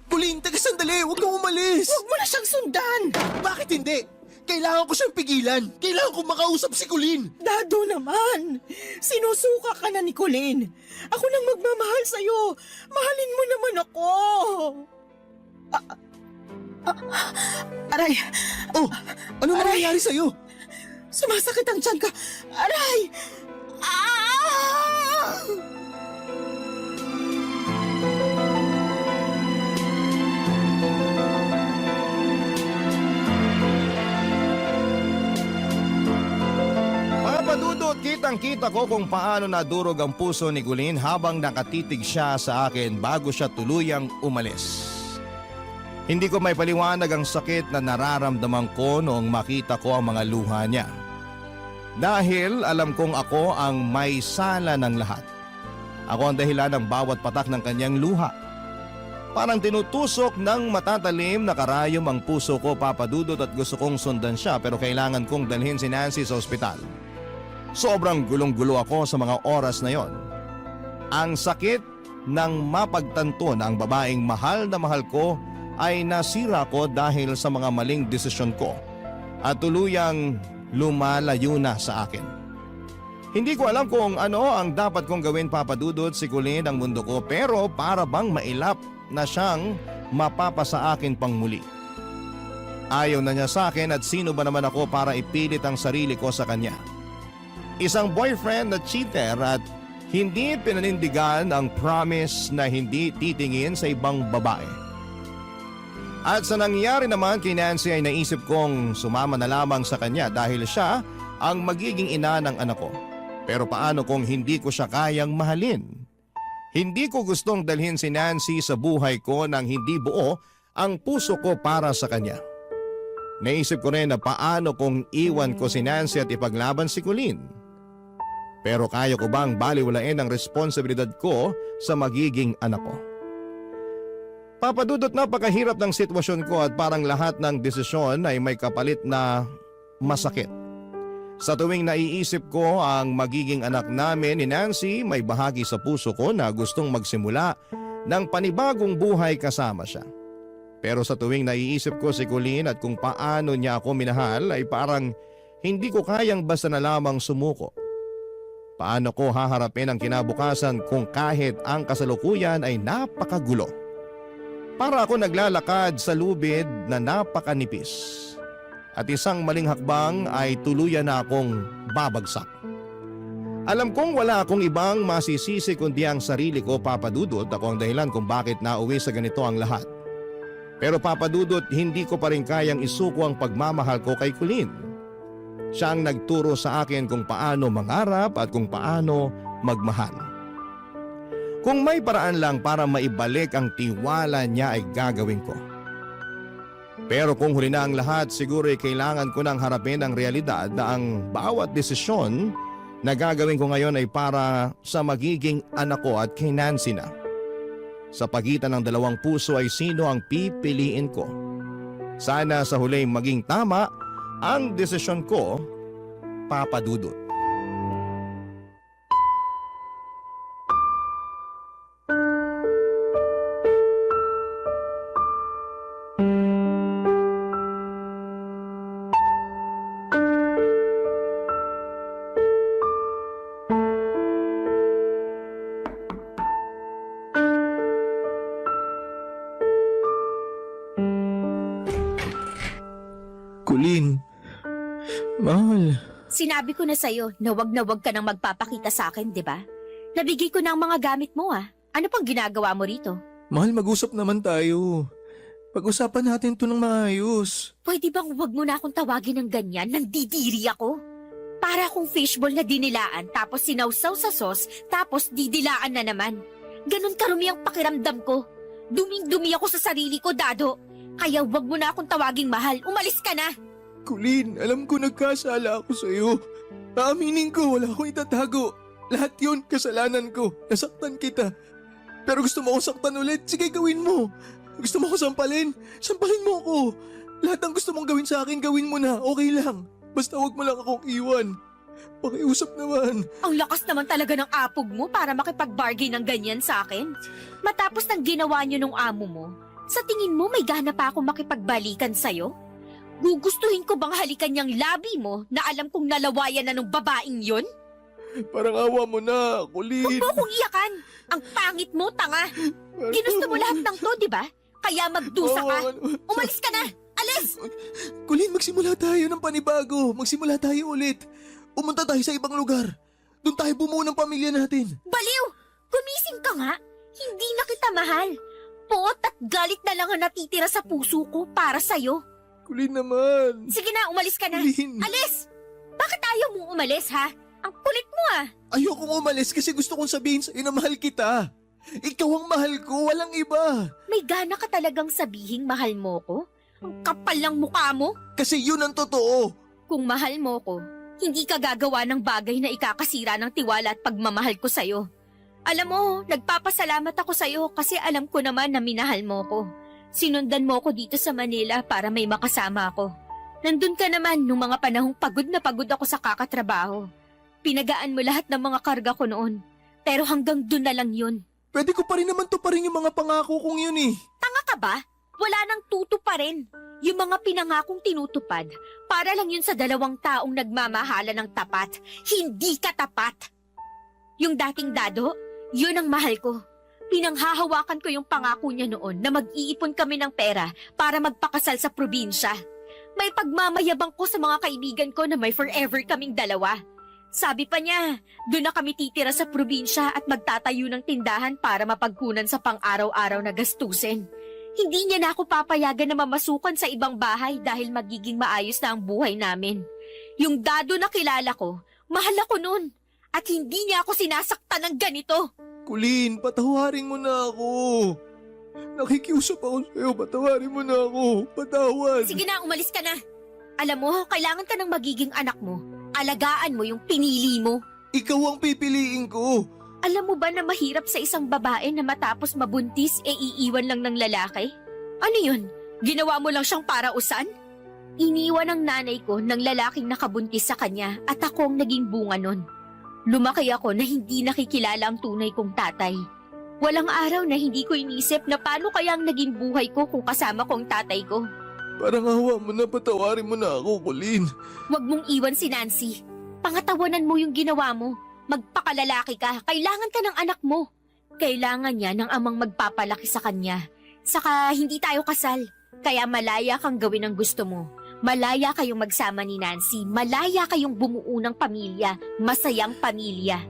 Colleen, taga sandali. Huwag kang umalis. Huwag mo na siyang sundan! Bakit hindi? Kailangan ko siyang pigilan. Kailangan ko makausap si Colleen. Dado naman! Sinusuka ka na ni Colleen. Ako nang magmamahal sa'yo. Mahalin mo naman ako. Aray! Oh, ano nangyayari sa'yo? Sumasakit ang tiyan ka. Aray! Ah! Mga padudot, kitang-kita ko kung paano nadurog ang puso ni Gulin habang nakatitig siya sa akin bago siya tuluyang umalis. Hindi ko may paliwanag ang sakit na nararamdaman ko noong makita ko ang mga luha niya. Dahil alam kong ako ang may sala ng lahat. Ako ang dahilan ng bawat patak ng kanyang luha. Parang tinutusok ng matatalim na karayom ang puso ko, papadudot, at gusto kong sundan siya pero kailangan kong dalhin si Nancy sa ospital. Sobrang gulong-gulo ako sa mga oras na yon. Ang sakit ng mapagtanto na ang babaeng mahal na mahal ko ay nasira ko dahil sa mga maling desisyon ko at tuluyang lumalayo na sa akin. Hindi ko alam kung ano ang dapat kong gawin, papadudot, si Colleen ang mundo ko, pero para bang mailap na siyang mapapasa akin pang muli. Ayaw na niya sa akin at sino ba naman ako para ipilit ang sarili ko sa kanya. Isang boyfriend na cheater at hindi pinanindigan ang promise na hindi titingin sa ibang babae. At sa nangyari naman kay Nancy ay naisip kong sumama na lamang sa kanya dahil siya ang magiging ina ng anak ko. Pero paano kung hindi ko siya kayang mahalin? Hindi ko gustong dalhin si Nancy sa buhay ko nang hindi buo ang puso ko para sa kanya. Naisip ko rin na paano kung iwan ko si Nancy at ipaglaban si Colleen. Pero kaya ko bang baliwalain ang responsibilidad ko sa magiging anak ko? Papadudot, napakahirap ng sitwasyon ko at parang lahat ng desisyon ay may kapalit na masakit. Sa tuwing naiisip ko ang magiging anak namin ni Nancy, may bahagi sa puso ko na gustong magsimula ng panibagong buhay kasama siya. Pero sa tuwing naiisip ko si Colleen at kung paano niya ako minahal ay parang hindi ko kayang basta na lamang sumuko. Paano ko haharapin ang kinabukasan kung kahit ang kasalukuyan ay napakagulo? Para ako naglalakad sa lubid na napakanipis. At isang maling hakbang ay tuluyan na akong babagsak. Alam kong wala akong ibang masisisi kundi ang sarili ko, Papa Dudut. Ako ang dahilan kung bakit nauwi sa ganito ang lahat. Pero Papa Dudut, hindi ko pa rin kayang isuko ang pagmamahal ko kay Colleen. Siya ang nagturo sa akin kung paano mangarap at kung paano magmahal. Kung may paraan lang para maibalik ang tiwala niya ay gagawin ko. Pero kung huli na ang lahat, siguro ay kailangan ko nang harapin ang realidad na ang bawat desisyon na gagawin ko ngayon ay para sa magiging anak ko at kay Nancy na. Sa pagitan ng dalawang puso ay sino ang pipiliin ko. Sana sa huli maging tama ang desisyon ko, Papa Dudut. Colleen, mahal. Sinabi ko na sa'yo na wag ka nang magpapakita sa akin, di ba? Nabigay ko na ang mga gamit mo ah. Ano pang ginagawa mo rito? Mahal, mag-usap naman tayo. Pag-usapan natin to ng maayos. Pwede bang wag mo na akong tawagin ng ganyan? Nandidiri ako. Para akong fishball na dinilaan tapos sinawsaw sa sauce tapos didilaan na naman. Ganon karumi ang pakiramdam ko. Duming-dumi ako sa sarili ko, Dado. Kaya wag mo na akong tawaging mahal. Umalis ka na! Colleen, alam ko nagkasala ako sa'yo. Aaminin ko, wala akong itatago. Lahat yun, kasalanan ko. Nasaktan kita. Pero gusto mo akong saktan ulit, sige gawin mo. Gusto mo ako sampalin? Sampalin mo ako. Lahat ng gusto mong gawin sa akin, gawin mo na. Okay lang. Basta wag mo lang akong iwan. Pakiusap naman. Ang lakas naman talaga ng apog mo para makipag-bargain ng ganyan sa akin. Matapos ng ginawa niyo nung amo mo, sa tingin mo may gana pa akong makipagbalikan sa'yo? Gugustuhin ko bang halikan niyang labi mo na alam kong nalawayan na ng babaeng yun? Parang awa mo na, Huwag Colleen. mo akong iyakan! Ang pangit mo, tanga! Ginusto mo lahat ng to, di ba? Kaya magdusa ka! Umalis ka na! Alis! Colleen, magsimula tayo ng panibago. Magsimula tayo ulit. Pumunta tayo sa ibang lugar. Doon tayo bumuo ng pamilya natin. Baliw! Gumising ka nga! Hindi na kita mahal! Puot at galit na lang ang natitira sa puso ko para sa'yo. Colleen naman. Sige na, umalis ka na! Colleen. Alis! Bakit ayaw mong umalis, ha? Ang kulit mo, ah! Ayokong umalis kasi gusto kong sabihin sa'yo na mahal kita. Ikaw ang mahal ko, walang iba. May gana ka talagang sabihing mahal mo ko? Ang kapal ng mukha mo? Kasi yun ang totoo. Kung mahal mo ko, hindi ka gagawa ng bagay na ikakasira ng tiwala at pagmamahal ko sa'yo. Alam mo, nagpapasalamat ako sa'yo kasi alam ko naman na minahal mo ko. Sinundan mo ko dito sa Manila para may makasama ako. Nandun ka naman nung mga panahong pagod na pagod ako sa kakatrabaho. Pinagaan mo lahat ng mga karga ko noon. Pero hanggang dun na lang yun. Pwede ko pa rin naman to pa rin yung mga pangako kong yun eh. Tanga ka ba? Wala nang tuto pa rin. Yung mga pinangakong tinutupad, para lang yun sa dalawang taong nagmamahala ng tapat. Hindi ka tapat. Yung dating Dado, yun ang mahal ko. Pinanghahawakan ko yung pangako niya noon na mag-iipon kami ng pera para magpakasal sa probinsya. May pagmamayabang ko sa mga kaibigan ko na may forever kaming dalawa. Sabi pa niya, doon na kami titira sa probinsya at magtatayo ng tindahan para mapagkunan sa pang-araw-araw na gastusin. Hindi niya na ako papayagan na mamasukan sa ibang bahay dahil magiging maayos na ang buhay namin. Yung Dado na kilala ko, mahal ako noon at hindi niya ako sinasaktan ng ganito. Colleen, patawarin mo na ako. Nakikiusap ako sa'yo, patawarin mo na ako. Patawad. Sige na, umalis ka na. Alam mo, kailangan ka ng magiging anak mo. Alagaan mo yung pinili mo. Ikaw ang pipiliin ko. Alam mo ba na mahirap sa isang babae na matapos mabuntis iiwan lang ng lalaki? Ano yun? Ginawa mo lang siyang parausan? Iniwan ng nanay ko ng lalaking nakabuntis sa kanya at ako ang naging bunga nun. Lumaki ako na hindi nakikilala ang tunay kong tatay. Walang araw na hindi ko inisip na paano kaya ang naging buhay ko kung kasama ko ang tatay ko. Parang awa mo na, patawarin mo na ako, Colleen. Huwag mong iwan si Nancy. Pangatawanan mo yung ginawa mo. Magpakalalaki ka. Kailangan ka ng anak mo. Kailangan niya ng amang magpapalaki sa kanya. Saka hindi tayo kasal. Kaya malaya kang gawin ang gusto mo. Malaya kayong magsama ni Nancy. Malaya kayong bumuo ng pamilya. Masayang pamilya.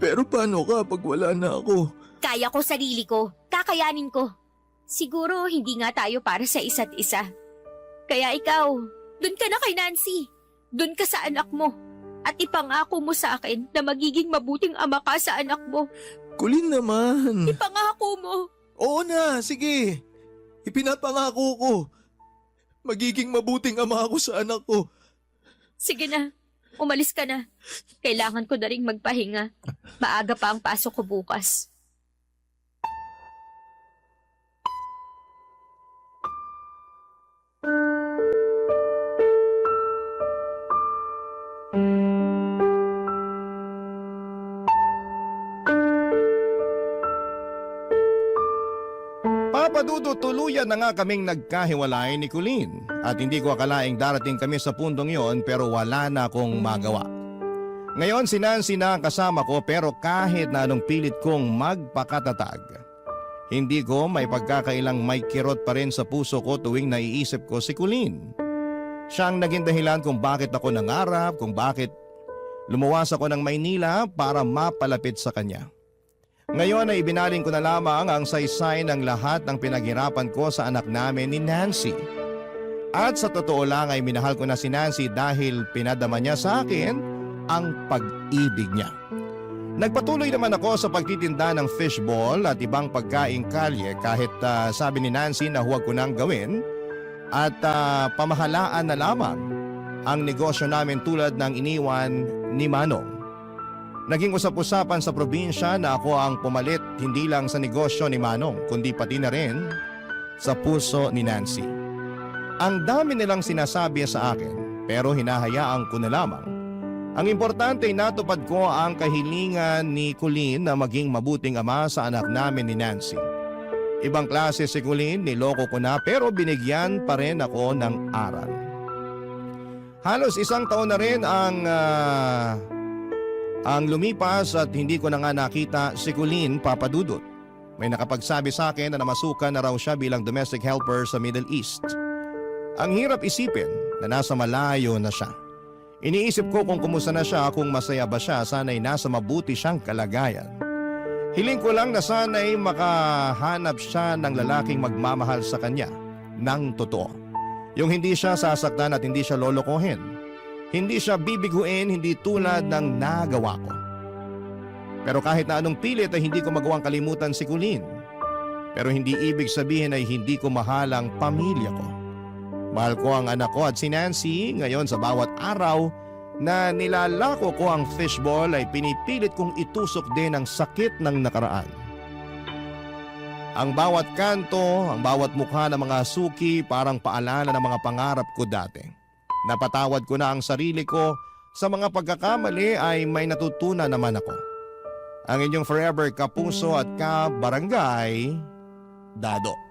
Pero paano ka pag wala na ako? Kaya ko sarili ko. Kakayanin ko. Siguro hindi nga tayo para sa isa't isa. Kaya ikaw, dun ka na kay Nancy. Dun ka sa anak mo. At ipangako mo sa akin na magiging mabuting ama ka sa anak mo. Colleen naman. Ipangako mo. Oo na, sige. Ipinapangako ko. Magiging mabuting ama ako sa anak ko. Sige na, umalis ka na. Kailangan ko na rin magpahinga. Maaga pa ang pasok ko bukas. Papadudo, tuluyan na nga kaming nagkahiwalay ni Colleen at hindi ko akalaing darating kami sa puntong yon pero wala na akong magawa. Ngayon si Nancy na ang kasama ko pero kahit na anong pilit kong magpakatatag, hindi ko may pagkakailang may kirot pa rin sa puso ko tuwing naiisip ko si Colleen. Siya ang naging dahilan kung bakit ako nangarap, kung bakit lumuwas ako ng Maynila para mapalapit sa kanya. Ngayon ay ibinaling ko na lamang ang saysay ng lahat ng pinaghirapan ko sa anak namin ni Nancy. At sa totoo lang ay minahal ko na si Nancy dahil pinadama niya sa akin ang pag-ibig niya. Nagpatuloy naman ako sa pagtitinda ng fishball at ibang pagkaing kalye kahit sabi ni Nancy na huwag ko nang gawin at pamahalaan na lamang ang negosyo namin tulad ng iniwan ni Manong. Naging usap-usapan sa probinsya na ako ang pumalit hindi lang sa negosyo ni Manong kundi pati na rin sa puso ni Nancy. Ang dami nilang sinasabi sa akin pero hinahayaan ko na lamang. Ang importante ay natupad ko ang kahilingan ni Colleen na maging mabuting ama sa anak namin ni Nancy. Ibang klase si Colleen, niloko ko na pero binigyan pa rin ako ng aral. Halos isang taon na rin ang lumipas at hindi ko na nga nakita si Colleen, Papadudot. May nakapagsabi sa akin na namasukan na raw siya bilang domestic helper sa Middle East. Ang hirap isipin na nasa malayo na siya. Iniisip ko kung kumusta na siya, kung masaya ba siya, sana'y nasa mabuti siyang kalagayan. Hiling ko lang na sana'y makahanap siya ng lalaking magmamahal sa kanya ng totoo. Yung hindi siya sasaktan at hindi siya lolokohin. Hindi siya bibiguin, hindi tulad ng nagawa ko. Pero kahit na anong pilit ay hindi ko magawang kalimutan si Colleen. Pero hindi ibig sabihin ay hindi ko mahal ang pamilya ko. Mahal ko ang anak ko at si Nancy. Ngayon sa bawat araw na nilalako ko ang fishball ay pinipilit kong itusok din ang sakit ng nakaraan. Ang bawat kanto, ang bawat mukha ng mga suki parang paalala ng mga pangarap ko dati. Napatawad ko na ang sarili ko, sa mga pagkakamali ay may natutunan naman ako. Ang inyong forever kapuso at kabarangay, Dado.